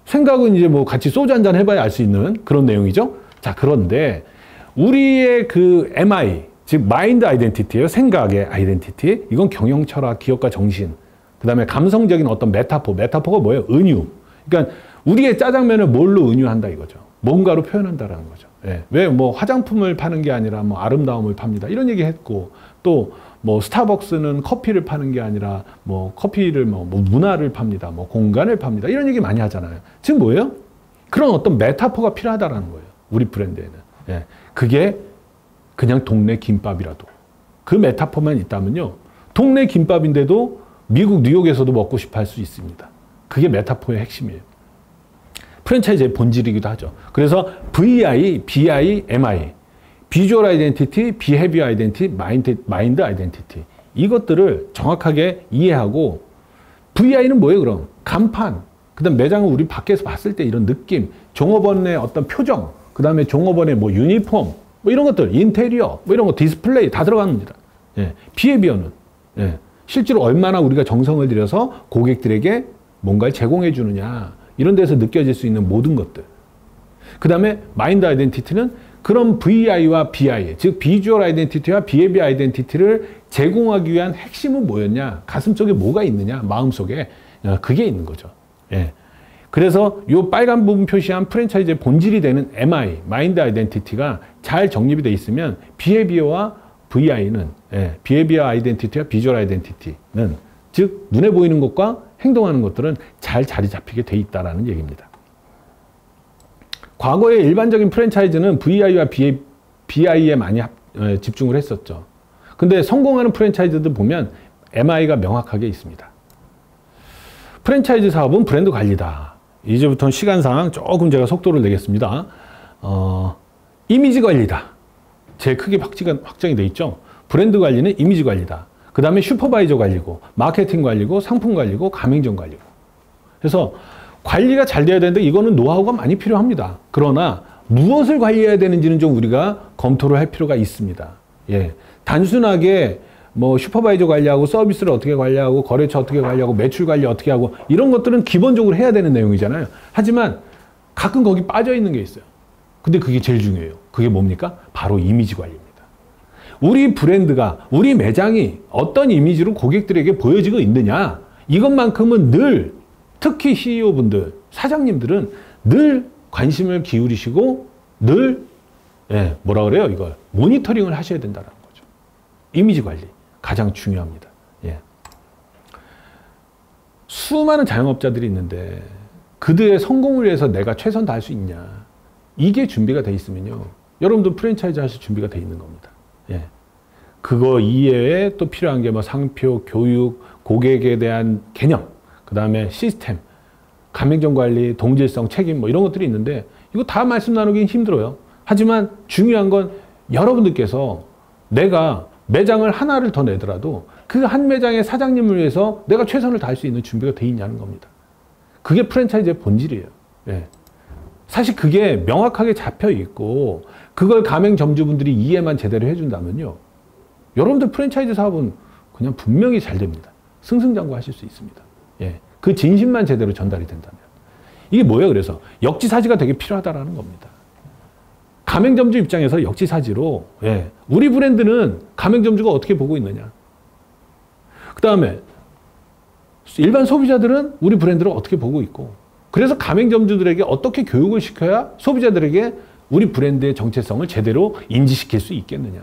생각은 이제 뭐 같이 소주 한잔 해봐야 알 수 있는 그런 내용이죠. 자, 그런데 우리의 그 MI, 즉 마인드 아이덴티티예요. 생각의 아이덴티티. 이건 경영 철학, 기업가 정신. 그 다음에 감성적인 어떤 메타포가 뭐예요? 은유. 그러니까 우리의 짜장면을 뭘로 은유한다 이거죠. 뭔가로 표현한다라는 거죠. 왜 뭐 화장품을 파는 게 아니라 뭐 아름다움을 팝니다. 이런 얘기 했고 또 뭐 스타벅스는 커피를 파는 게 아니라 뭐 커피를 뭐 문화를 팝니다. 뭐 공간을 팝니다. 이런 얘기 많이 하잖아요. 지금 뭐예요? 그런 어떤 메타포가 필요하다라는 거예요. 우리 브랜드에는. 그게 그냥 동네 김밥이라도 그 메타포만 있다면요. 동네 김밥인데도 미국 뉴욕에서도 먹고 싶어 할 수 있습니다. 그게 메타포의 핵심이에요. 프랜차이즈의 본질이기도 하죠. 그래서 VI, BI, MI, 비주얼 아이덴티티, 비헤비어 아이덴티티, 마인드 아이덴티티 이것들을 정확하게 이해하고 VI는 뭐예요 그럼? 간판, 그 다음 매장을 우리 밖에서 봤을 때 이런 느낌, 종업원의 어떤 표정, 그 다음에 종업원의 뭐 유니폼, 뭐 이런 것들, 인테리어, 뭐 이런 거 디스플레이 다 들어갑니다. 비헤비어는 실제로 얼마나 우리가 정성을 들여서 고객들에게 뭔가를 제공해 주느냐 이런 데서 느껴질 수 있는 모든 것들. 그 다음에 마인드 아이덴티티는 그런 VI와 BI, 즉 비주얼 아이덴티티와 비헤비어 아이덴티티를 제공하기 위한 핵심은 뭐였냐? 가슴속에 뭐가 있느냐? 마음속에 그게 있는 거죠. 그래서 이 빨간 부분 표시한 프랜차이즈의 본질이 되는 MI, 마인드 아이덴티티가 잘 정립이 돼 있으면 비헤비어와 VI는 비헤비어 아이덴티티와 비주얼 아이덴티티는 즉 눈에 보이는 것과 행동하는 것들은 잘 자리 잡히게 돼 있다라는 얘기입니다. 과거에 일반적인 프랜차이즈는 VI와 BI에 많이 집중을 했었죠. 근데 성공하는 프랜차이즈들 보면 MI가 명확하게 있습니다. 프랜차이즈 사업은 브랜드 관리다. 이제부터는 시간상 조금 제가 속도를 내겠습니다. 이미지 관리다. 제일 크게 확정이 돼 있죠. 브랜드 관리는 이미지 관리다. 그 다음에 슈퍼바이저 관리고, 마케팅 관리고, 상품 관리고, 가맹점 관리고. 그래서 관리가 잘 돼야 되는데 이거는 노하우가 많이 필요합니다. 그러나 무엇을 관리해야 되는지는 좀 우리가 검토를 할 필요가 있습니다. 단순하게 뭐 슈퍼바이저 관리하고 서비스를 어떻게 관리하고 거래처 어떻게 관리하고 매출 관리 어떻게 하고 이런 것들은 기본적으로 해야 되는 내용이잖아요. 하지만 가끔 거기 빠져 있는 게 있어요. 근데 그게 제일 중요해요. 그게 뭡니까? 바로 이미지 관리입니다. 우리 브랜드가, 우리 매장이 어떤 이미지로 고객들에게 보여지고 있느냐, 이것만큼은 늘, 특히 CEO분들, 사장님들은 늘 관심을 기울이시고 늘 뭐라 그래요? 이걸 모니터링을 하셔야 된다는 거죠. 이미지 관리 가장 중요합니다. 수많은 자영업자들이 있는데 그들의 성공을 위해서 내가 최선 다할 수 있냐, 이게 준비가 돼 있으면요, 여러분도 프랜차이즈 하실 준비가 돼 있는 겁니다. 그거 이외에 또 필요한 게 뭐 상표, 교육, 고객에 대한 개념, 그 다음에 시스템, 가맹점 관리, 동질성, 책임 뭐 이런 것들이 있는데 이거 다 말씀 나누긴 힘들어요. 하지만 중요한 건 여러분들께서 내가 매장을 하나를 더 내더라도 그 한 매장의 사장님을 위해서 내가 최선을 다할 수 있는 준비가 돼 있냐는 겁니다. 그게 프랜차이즈의 본질이에요. 사실 그게 명확하게 잡혀 있고 그걸 가맹점주분들이 이해만 제대로 해준다면요, 여러분들 프랜차이즈 사업은 그냥 분명히 잘 됩니다. 승승장구하실 수 있습니다. 그 진심만 제대로 전달이 된다면. 이게 뭐예요? 그래서 역지사지가 되게 필요하다라는 겁니다. 가맹점주 입장에서 역지사지로 우리 브랜드는 가맹점주가 어떻게 보고 있느냐, 그 다음에 일반 소비자들은 우리 브랜드를 어떻게 보고 있고, 그래서 가맹점주들에게 어떻게 교육을 시켜야 소비자들에게 우리 브랜드의 정체성을 제대로 인지시킬 수 있겠느냐.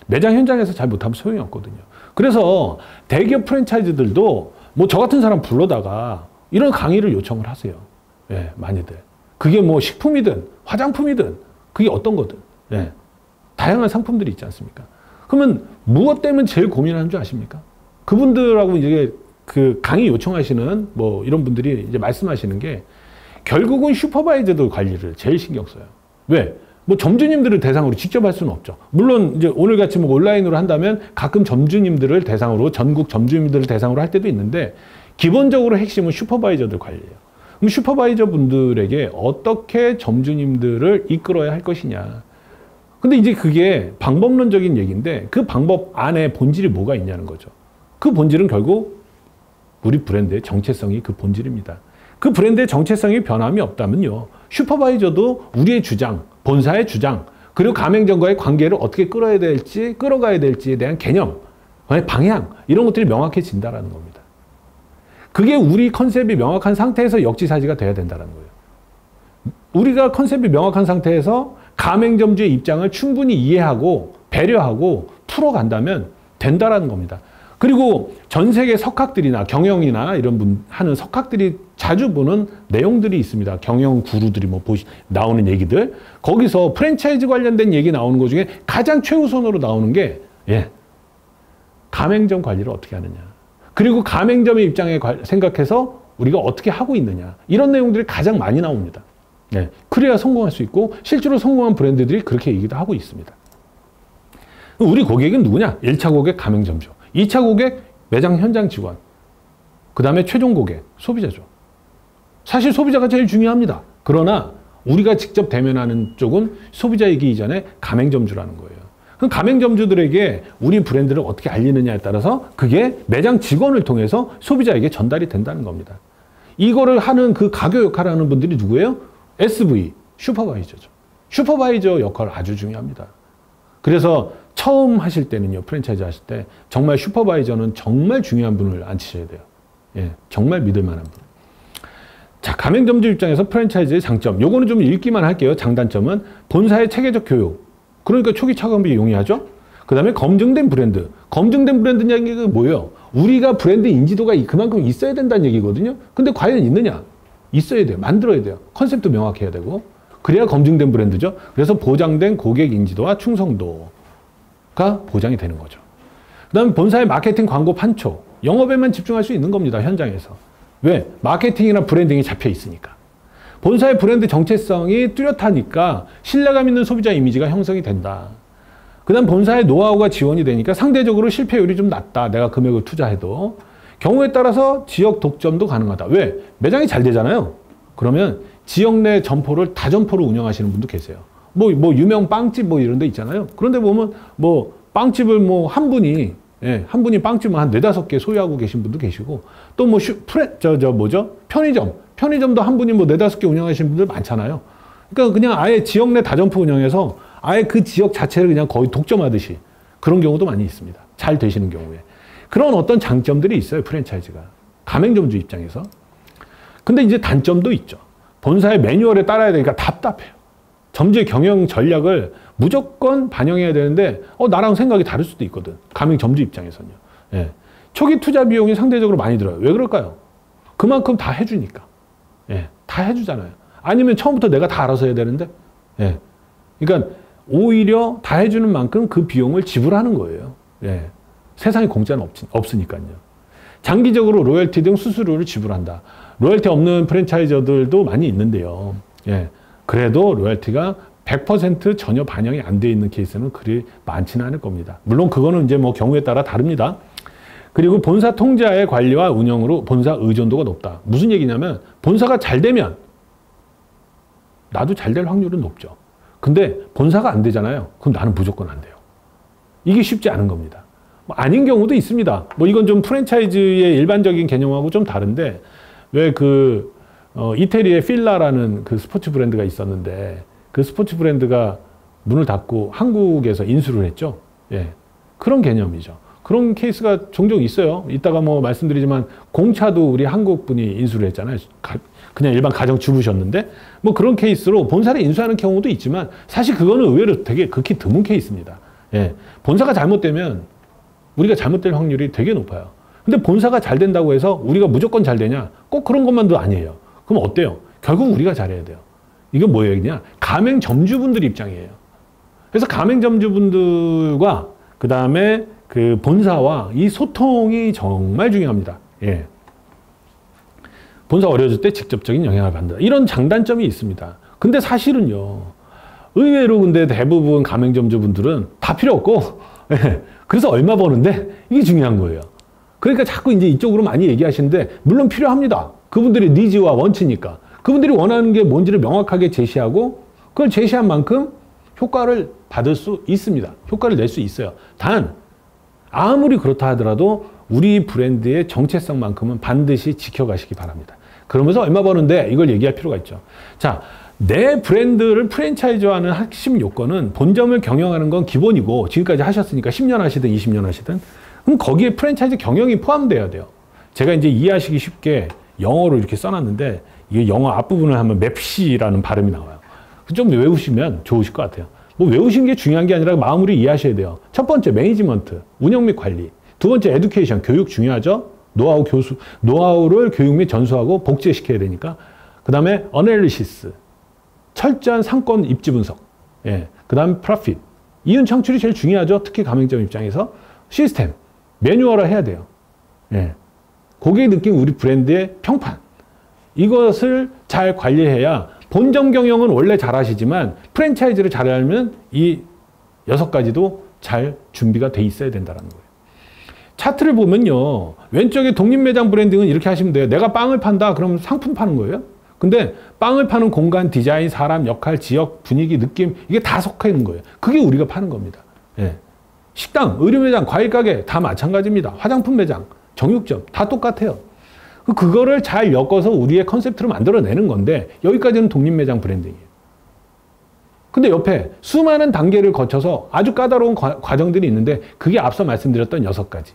매장 현장에서 잘 못하면 소용이 없거든요. 그래서 대기업 프랜차이즈들도 뭐 저 같은 사람 불러다가 이런 강의를 요청을 하세요. 많이들. 그게 뭐 식품이든 화장품이든 그게 어떤 거든 다양한 상품들이 있지 않습니까? 그러면 무엇 때문에 제일 고민하는 줄 아십니까? 그분들하고 이제 그 강의 요청하시는 뭐 이런 분들이 이제 말씀하시는 게 결국은 슈퍼바이저들 관리를 제일 신경 써요. 왜? 뭐 점주님들을 대상으로 직접 할 수는 없죠. 물론 이제 오늘같이 뭐 온라인으로 한다면 가끔 점주님들을 대상으로, 전국 점주님들을 대상으로 할 때도 있는데 기본적으로 핵심은 슈퍼바이저들 관리예요. 그럼 슈퍼바이저 분들에게 어떻게 점주님들을 이끌어야 할 것이냐. 근데 이제 그게 방법론적인 얘기인데 그 방법 안에 본질이 뭐가 있냐는 거죠. 그 본질은 결국 우리 브랜드의 정체성이 그 본질입니다. 그 브랜드의 정체성이 변함이 없다면요, 슈퍼바이저도 우리의 주장, 본사의 주장, 그리고 가맹점과의 관계를 어떻게 끌어가야 될지에 대한 개념, 방향, 이런 것들이 명확해진다는 겁니다. 그게 우리 컨셉이 명확한 상태에서 역지사지가 돼야 된다는 거예요. 우리가 컨셉이 명확한 상태에서 가맹점주의 입장을 충분히 이해하고 배려하고 풀어간다면 된다라는 겁니다. 그리고 전 세계 석학들이나 경영이나 이런 분 하는 석학들이 자주 보는 내용들이 있습니다. 경영 구루들이 뭐 나오는 얘기들. 거기서 프랜차이즈 관련된 얘기 나오는 것 중에 가장 최우선으로 나오는 게 가맹점 관리를 어떻게 하느냐. 그리고 가맹점의 입장에 생각해서 우리가 어떻게 하고 있느냐. 이런 내용들이 가장 많이 나옵니다. 그래야 성공할 수 있고 실제로 성공한 브랜드들이 그렇게 얘기도 하고 있습니다. 우리 고객은 누구냐? 1차 고객 가맹점주. 2차 고객 매장 현장 직원, 그 다음에 최종 고객 소비자죠. 사실 소비자가 제일 중요합니다. 그러나 우리가 직접 대면하는 쪽은 소비자이기 이전에 가맹점주라는 거예요. 그럼 가맹점주들에게 우리 브랜드를 어떻게 알리느냐에 따라서 그게 매장 직원을 통해서 소비자에게 전달이 된다는 겁니다. 이거를 하는 그 가교 역할을 하는 분들이 누구예요? SV, 슈퍼바이저죠. 슈퍼바이저 역할 아주 중요합니다. 그래서 처음 하실 때는요, 프랜차이즈 하실 때 정말 슈퍼바이저는 정말 중요한 분을 앉히셔야 돼요. 정말 믿을 만한 분. 자, 가맹점주 입장에서 프랜차이즈의 장점. 요거는 좀 읽기만 할게요. 장단점은 본사의 체계적 교육. 그러니까 초기 착업비 용이하죠. 그 다음에 검증된 브랜드. 검증된 브랜드냐는 게 뭐예요? 우리가 브랜드 인지도가 그만큼 있어야 된다는 얘기거든요. 근데 과연 있느냐? 있어야 돼요. 만들어야 돼요. 컨셉도 명확해야 되고. 그래야 검증된 브랜드죠. 그래서 보장된 고객 인지도와 충성도가 보장이 되는 거죠. 그 다음에 본사의 마케팅 광고 판초. 영업에만 집중할 수 있는 겁니다. 현장에서. 왜? 마케팅이나 브랜딩이 잡혀 있으니까. 본사의 브랜드 정체성이 뚜렷하니까 신뢰감 있는 소비자 이미지가 형성이 된다. 그 다음 본사의 노하우가 지원이 되니까 상대적으로 실패율이 좀 낮다. 내가 금액을 투자해도. 경우에 따라서 지역 독점도 가능하다. 왜? 매장이 잘 되잖아요. 그러면 지역 내 점포를 다점포로 운영하시는 분도 계세요. 뭐 유명 빵집 뭐 이런 데 있잖아요. 그런데 보면 뭐 빵집을 뭐 한 분이, 예, 한 분이 빵집을 한 4-5개 소유하고 계신 분도 계시고, 또 뭐 편의점도 한 분이 뭐 4-5개 운영하시는 분들 많잖아요. 그러니까 그냥 아예 지역 내 다점포 운영해서 아예 그 지역 자체를 그냥 거의 독점하듯이 그런 경우도 많이 있습니다. 잘 되시는 경우에. 그런 어떤 장점들이 있어요, 프랜차이즈가. 가맹점주 입장에서. 근데 이제 단점도 있죠. 본사의 매뉴얼에 따라야 되니까 답답해요. 점주의 경영 전략을 무조건 반영해야 되는데 나랑 생각이 다를 수도 있거든. 가맹점주 입장에서는요. 예. 초기 투자 비용이 상대적으로 많이 들어요. 왜 그럴까요? 그만큼 다 해주니까. 예. 다 해주잖아요. 아니면 처음부터 내가 다 알아서 해야 되는데. 예. 그러니까 오히려 다 해주는 만큼 그 비용을 지불하는 거예요. 예. 세상에 공짜는 없으니까요. 장기적으로 로열티 등 수수료를 지불한다. 로열티 없는 프랜차이저들도 많이 있는데요. 예. 그래도 로열티가 100% 전혀 반영이 안 돼 있는 케이스는 그리 많지는 않을 겁니다. 물론 그거는 이제 뭐 경우에 따라 다릅니다. 그리고 본사 통제하에 관리와 운영으로 본사 의존도가 높다. 무슨 얘기냐면 본사가 잘 되면 나도 잘 될 확률은 높죠. 근데 본사가 안 되잖아요. 그럼 나는 무조건 안 돼요. 이게 쉽지 않은 겁니다. 뭐 아닌 경우도 있습니다. 뭐 이건 좀 프랜차이즈의 일반적인 개념하고 좀 다른데 왜 이태리의 필라라는 그 스포츠 브랜드가 있었는데 그 스포츠 브랜드가 문을 닫고 한국에서 인수를 했죠. 예. 그런 개념이죠. 그런 케이스가 종종 있어요. 이따가 뭐 말씀드리지만 공차도 우리 한국 분이 인수를 했잖아요. 그냥 일반 가정주부셨는데 뭐 그런 케이스로 본사를 인수하는 경우도 있지만 사실 그거는 의외로 되게 극히 드문 케이스입니다. 예. 본사가 잘못되면 우리가 잘못될 확률이 되게 높아요. 근데 본사가 잘 된다고 해서 우리가 무조건 잘 되냐? 꼭 그런 것만도 아니에요. 그럼 어때요? 결국 우리가 잘해야 돼요. 이건 뭐예요? 그냥 가맹점주분들 입장이에요. 그래서 가맹점주분들과 그 다음에 그 본사와 이 소통이 정말 중요합니다. 예. 본사 어려워질 때 직접적인 영향을 받는다. 이런 장단점이 있습니다. 근데 사실은요. 의외로 근데 대부분 가맹점주분들은 다 필요 없고 예. 그래서 얼마 버는데 이게 중요한 거예요. 그러니까 자꾸 이제 이쪽으로 많이 얘기하시는데 물론 필요합니다. 그분들의 니즈와 원치니까. 그분들이 원하는 게 뭔지를 명확하게 제시하고 그걸 제시한 만큼 효과를 받을 수 있습니다. 효과를 낼 수 있어요. 단 아무리 그렇다 하더라도 우리 브랜드의 정체성만큼은 반드시 지켜가시기 바랍니다. 그러면서 얼마 버는데 이걸 얘기할 필요가 있죠. 자, 내 브랜드를 프랜차이즈화하는 핵심 요건은 본점을 경영하는 건 기본이고 지금까지 하셨으니까 10년 하시든 20년 하시든 그럼 거기에 프랜차이즈 경영이 포함돼야 돼요. 제가 이제 이해하시기 쉽게 영어로 이렇게 써놨는데 이게 영어 앞부분을 하면 맵시라는 발음이 나와요. 좀 외우시면 좋으실 것 같아요. 뭐 외우신 게 중요한 게 아니라 마음으로 이해하셔야 돼요. 첫 번째 매니지먼트, 운영 및 관리. 두 번째 에듀케이션, 교육 중요하죠. 노하우를 교육 및 전수하고 복제시켜야 되니까. 그 다음에 어널리시스, 철저한 상권 입지 분석. 예. 그 다음에 프로핏, 이윤 창출이 제일 중요하죠. 특히 가맹점 입장에서. 시스템, 매뉴얼화 해야 돼요. 예. 고객이 느낀 우리 브랜드의 평판. 이것을 잘 관리해야 본점 경영은 원래 잘 하시지만 프랜차이즈를 잘 알면 이 6가지도 잘 준비가 돼 있어야 된다는 거예요. 차트를 보면요. 왼쪽에 독립매장 브랜딩은 이렇게 하시면 돼요. 내가 빵을 판다. 그러면 상품 파는 거예요. 근데 빵을 파는 공간, 디자인, 사람, 역할, 지역, 분위기, 느낌 이게 다 속해 있는 거예요. 그게 우리가 파는 겁니다. 예. 식당, 의류매장, 과일가게 다 마찬가지입니다. 화장품 매장, 정육점 다 똑같아요. 그거를 잘 엮어서 우리의 컨셉트로 만들어내는 건데 여기까지는 독립매장 브랜딩이에요. 근데 옆에 수많은 단계를 거쳐서 아주 까다로운 과정들이 있는데 그게 앞서 말씀드렸던 6가지.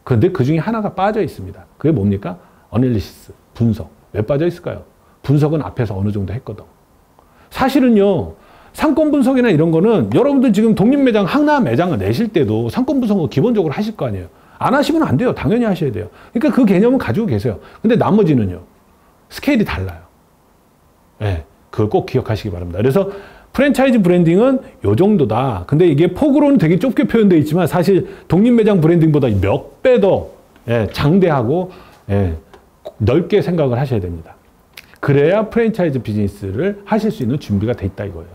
그런데 그 중에 하나가 빠져 있습니다. 그게 뭡니까? 어널리시스, 분석. 왜 빠져 있을까요? 분석은 앞에서 어느 정도 했거든. 사실은요. 상권 분석이나 이런 거는 여러분들 지금 독립매장, 하나 매장을 내실 때도 상권 분석은 기본적으로 하실 거 아니에요. 안 하시면 안 돼요. 당연히 하셔야 돼요. 그러니까 그 개념은 가지고 계세요. 근데 나머지는요. 스케일이 달라요. 네, 그걸 꼭 기억하시기 바랍니다. 그래서 프랜차이즈 브랜딩은 요 정도다. 근데 이게 폭으로는 되게 좁게 표현되어 있지만 사실 독립매장 브랜딩보다 몇 배 더 장대하고 넓게 생각을 하셔야 됩니다. 그래야 프랜차이즈 비즈니스를 하실 수 있는 준비가 돼 있다 이거예요.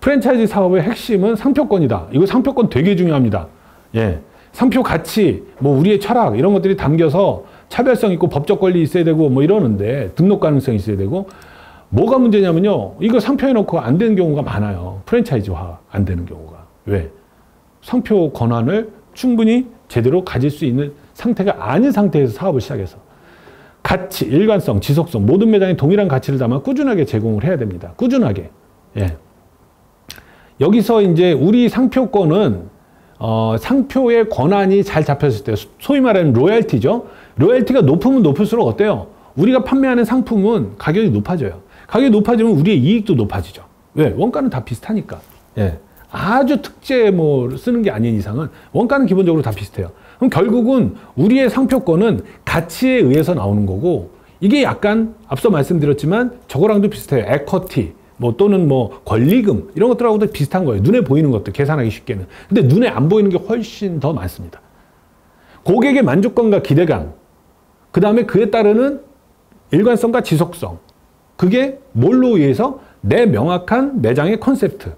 프랜차이즈 사업의 핵심은 상표권이다. 이거 상표권 되게 중요합니다. 예. 상표 가치, 뭐 우리의 철학 이런 것들이 담겨서 차별성 있고 법적 권리 있어야 되고 뭐 이러는데 등록 가능성이 있어야 되고 뭐가 문제냐면요. 이거 상표해놓고 안 되는 경우가 많아요. 프랜차이즈화 안 되는 경우가. 왜? 상표 권한을 충분히 제대로 가질 수 있는 상태가 아닌 상태에서 사업을 시작해서 가치, 일관성, 지속성 모든 매장에 동일한 가치를 담아 꾸준하게 제공을 해야 됩니다. 꾸준하게. 예. 여기서 이제 우리 상표권은 상표의 권한이 잘 잡혔을 때 소위 말하는 로열티죠. 로열티가 높으면 높을수록 어때요? 우리가 판매하는 상품은 가격이 높아져요. 가격이 높아지면 우리의 이익도 높아지죠. 왜? 원가는 다 비슷하니까. 예. 아주 특제 뭐 쓰는 게 아닌 이상은 원가는 기본적으로 다 비슷해요. 그럼 결국은 우리의 상표권은 가치에 의해서 나오는 거고, 이게 약간 앞서 말씀드렸지만 저거랑도 비슷해요. 에쿼티 뭐 또는 뭐 권리금 이런 것들하고도 비슷한 거예요. 눈에 보이는 것들 계산하기 쉽게는. 근데 눈에 안 보이는 게 훨씬 더 많습니다. 고객의 만족감과 기대감, 그 다음에 그에 따르는 일관성과 지속성, 그게 뭘로 의해서? 내 명확한 매장의 컨셉트,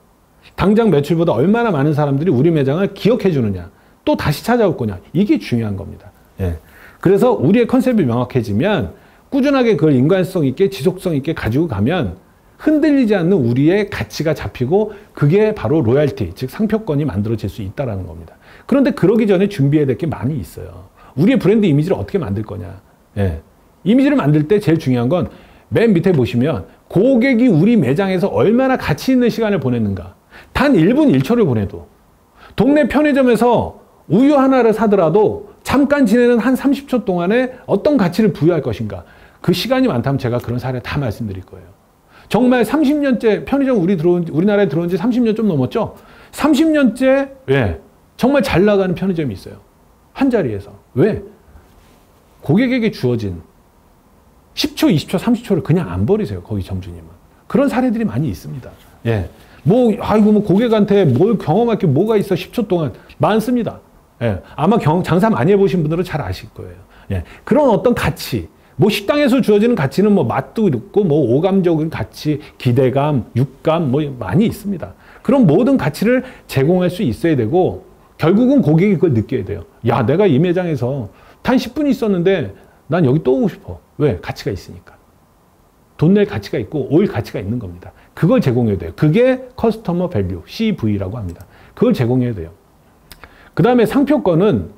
당장 매출보다 얼마나 많은 사람들이 우리 매장을 기억해 주느냐, 또 다시 찾아올 거냐, 이게 중요한 겁니다. 예. 그래서 우리의 컨셉이 명확해지면 꾸준하게 그걸 인간성 있게 지속성 있게 가지고 가면 흔들리지 않는 우리의 가치가 잡히고, 그게 바로 로열티, 즉 상표권이 만들어질 수 있다는 겁니다. 그런데 그러기 전에 준비해야 될 게 많이 있어요. 우리의 브랜드 이미지를 어떻게 만들 거냐. 예. 이미지를 만들 때 제일 중요한 건 맨 밑에 보시면 고객이 우리 매장에서 얼마나 가치 있는 시간을 보냈는가. 단 1분 1초를 보내도, 동네 편의점에서 우유 하나를 사더라도 잠깐 지내는 한 30초 동안에 어떤 가치를 부여할 것인가. 그 시간이 많다면 제가 그런 사례 다 말씀드릴 거예요. 정말 30년째 편의점 우리나라에 들어온 지 30년 좀 넘었죠? 30년째 왜? 정말 잘 나가는 편의점이 있어요. 한 자리에서. 왜? 고객에게 주어진 10초, 20초, 30초를 그냥 안 버리세요. 거기 점주님은. 그런 사례들이 많이 있습니다. 예. 뭐 고객한테 뭘 경험할 게 뭐가 있어 10초 동안. 많습니다. 예. 아마 장사 많이 해보신 분들은 잘 아실 거예요. 예. 그런 어떤 가치, 뭐 식당에서 주어지는 가치는 뭐 맛도 있고, 뭐 오감적인 가치, 기대감, 육감, 뭐 많이 있습니다. 그런 모든 가치를 제공할 수 있어야 되고, 결국은 고객이 그걸 느껴야 돼요. 야, 내가 이 매장에서 단 10분 있었는데 난 여기 또 오고 싶어. 왜? 가치가 있으니까. 돈 낼 가치가 있고 올 가치가 있는 겁니다. 그걸 제공해야 돼요. 그게 커스터머 밸류, CV라고 합니다. 그걸 제공해야 돼요. 그 다음에 상표권은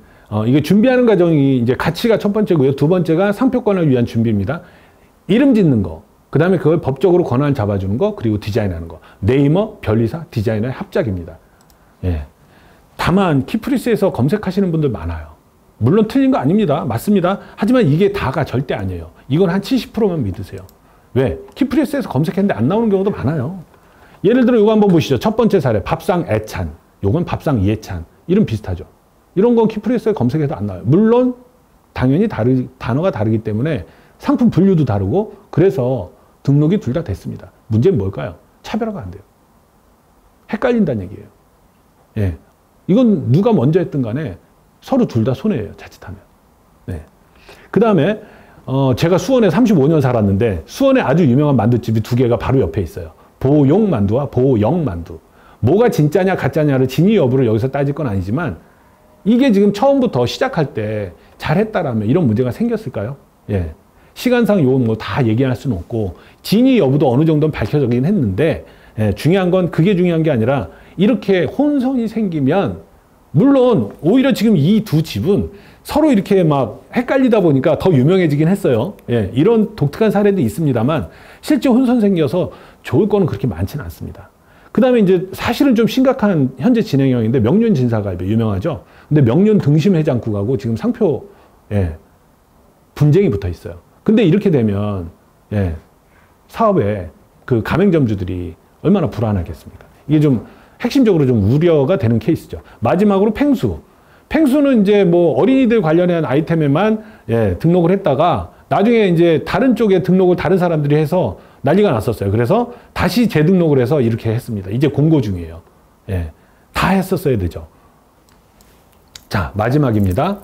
이게 준비하는 과정이 이제 가치가 첫 번째고요. 두 번째가 상표권을 위한 준비입니다. 이름 짓는 거, 그 다음에 그걸 법적으로 권한을 잡아주는 거, 그리고 디자인하는 거. 네이머, 변리사, 디자이너의 합작입니다. 예. 다만 키프리스에서 검색하시는 분들 많아요. 물론 틀린 거 아닙니다. 맞습니다. 하지만 이게 다가 절대 아니에요. 이건 한 70%만 믿으세요. 왜? 키프리스에서 검색했는데 안 나오는 경우도 많아요. 예를 들어 이거 한번 보시죠. 첫 번째 사례, 밥상 애찬. 요건 밥상 이해찬. 이름 비슷하죠. 이런 건 키프리스에 검색해도 안 나와요. 물론 당연히 단어가 다르기 때문에 상품 분류도 다르고, 그래서 등록이 둘 다 됐습니다. 문제는 뭘까요? 차별화가 안 돼요. 헷갈린다는 얘기예요. 예. 이건 누가 먼저 했든 간에 서로 둘 다 손해예요. 자칫하면. 네. 그 다음에 제가 수원에 35년 살았는데 수원에 아주 유명한 만두집이 두 개가 바로 옆에 있어요. 보용만두와 보영만두. 뭐가 진짜냐 가짜냐를 진위 여부를 여기서 따질 건 아니지만, 이게 지금 처음부터 시작할 때 잘했다라면 이런 문제가 생겼을까요? 예. 시간상 요건 뭐 다 얘기할 수는 없고, 진위 여부도 어느 정도는 밝혀지긴 했는데, 예, 중요한 건 그게 중요한 게 아니라, 이렇게 혼선이 생기면, 물론 오히려 지금 이 두 집은 서로 이렇게 막 헷갈리다 보니까 더 유명해지긴 했어요. 예, 이런 독특한 사례도 있습니다만 실제 혼선 생겨서 좋을 거는 그렇게 많지는 않습니다. 그 다음에 이제 사실은 좀 심각한 현재 진행형인데, 명륜 진사갈비 유명하죠. 근데 명륜 등심 해장국하고 지금 상표 분쟁이 붙어 있어요. 근데 이렇게 되면 사업에 그 가맹점주들이 얼마나 불안하겠습니까? 이게 좀 핵심적으로 좀 우려가 되는 케이스죠. 마지막으로 펭수. 펭수는 이제 뭐 어린이들 관련한 아이템에만 등록을 했다가 나중에 이제 다른 쪽에 등록을 다른 사람들이 해서 난리가 났었어요. 그래서 다시 재등록을 해서 이렇게 했습니다. 이제 공고 중이에요. 다 했었어야 되죠. 자, 마지막입니다.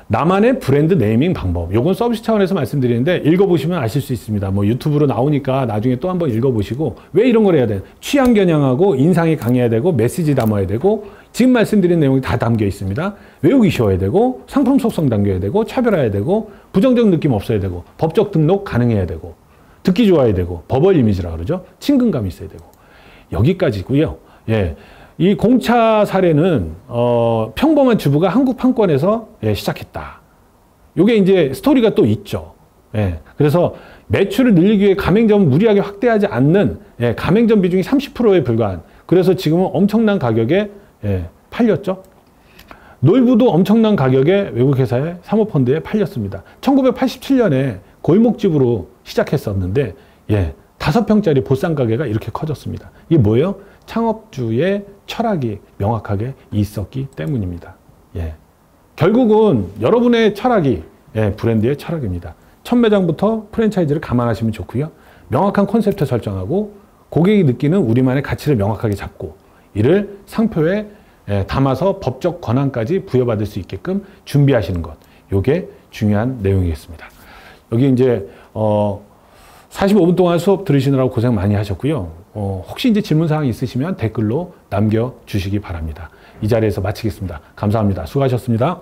나만의 브랜드 네이밍 방법. 요건 서비스 차원에서 말씀드리는데 읽어보시면 아실 수 있습니다. 뭐 유튜브로 나오니까 나중에 또 한번 읽어보시고, 왜 이런 걸 해야 돼? 취향 겨냥하고 인상이 강해야 되고, 메시지 담아야 되고, 지금 말씀드린 내용이 다 담겨 있습니다. 외우기 쉬워야 되고, 상품 속성 담겨야 되고, 차별화해야 되고, 부정적 느낌 없어야 되고, 법적 등록 가능해야 되고, 듣기 좋아야 되고, 버벌 이미지라 그러죠. 친근감이 있어야 되고. 여기까지고요. 예. 이 공차 사례는 평범한 주부가 한국 판권에서 시작했다. 요게 이제 스토리가 또 있죠. 그래서 매출을 늘리기 위해 가맹점은 무리하게 확대하지 않는 가맹점 비중이 30%에 불과한, 그래서 지금은 엄청난 가격에 팔렸죠. 놀부도 엄청난 가격에 외국 회사의 사모펀드에 팔렸습니다. 1987년에 골목집으로 시작했었는데 5평짜리 보쌈 가게가 이렇게 커졌습니다. 이게 뭐예요? 창업주의 철학이 명확하게 있었기 때문입니다. 결국은 여러분의 철학이 브랜드의 철학입니다. 첫 매장부터 프랜차이즈를 감안하시면 좋고요. 명확한 콘셉트 설정하고 고객이 느끼는 우리만의 가치를 명확하게 잡고 이를 상표에 담아서 법적 권한까지 부여받을 수 있게끔 준비하시는 것. 이게 중요한 내용이겠습니다. 여기 이제 45분 동안 수업 들으시느라고 고생 많이 하셨고요. 혹시 이제 질문사항 있으시면 댓글로 남겨주시기 바랍니다. 이 자리에서 마치겠습니다. 감사합니다. 수고하셨습니다.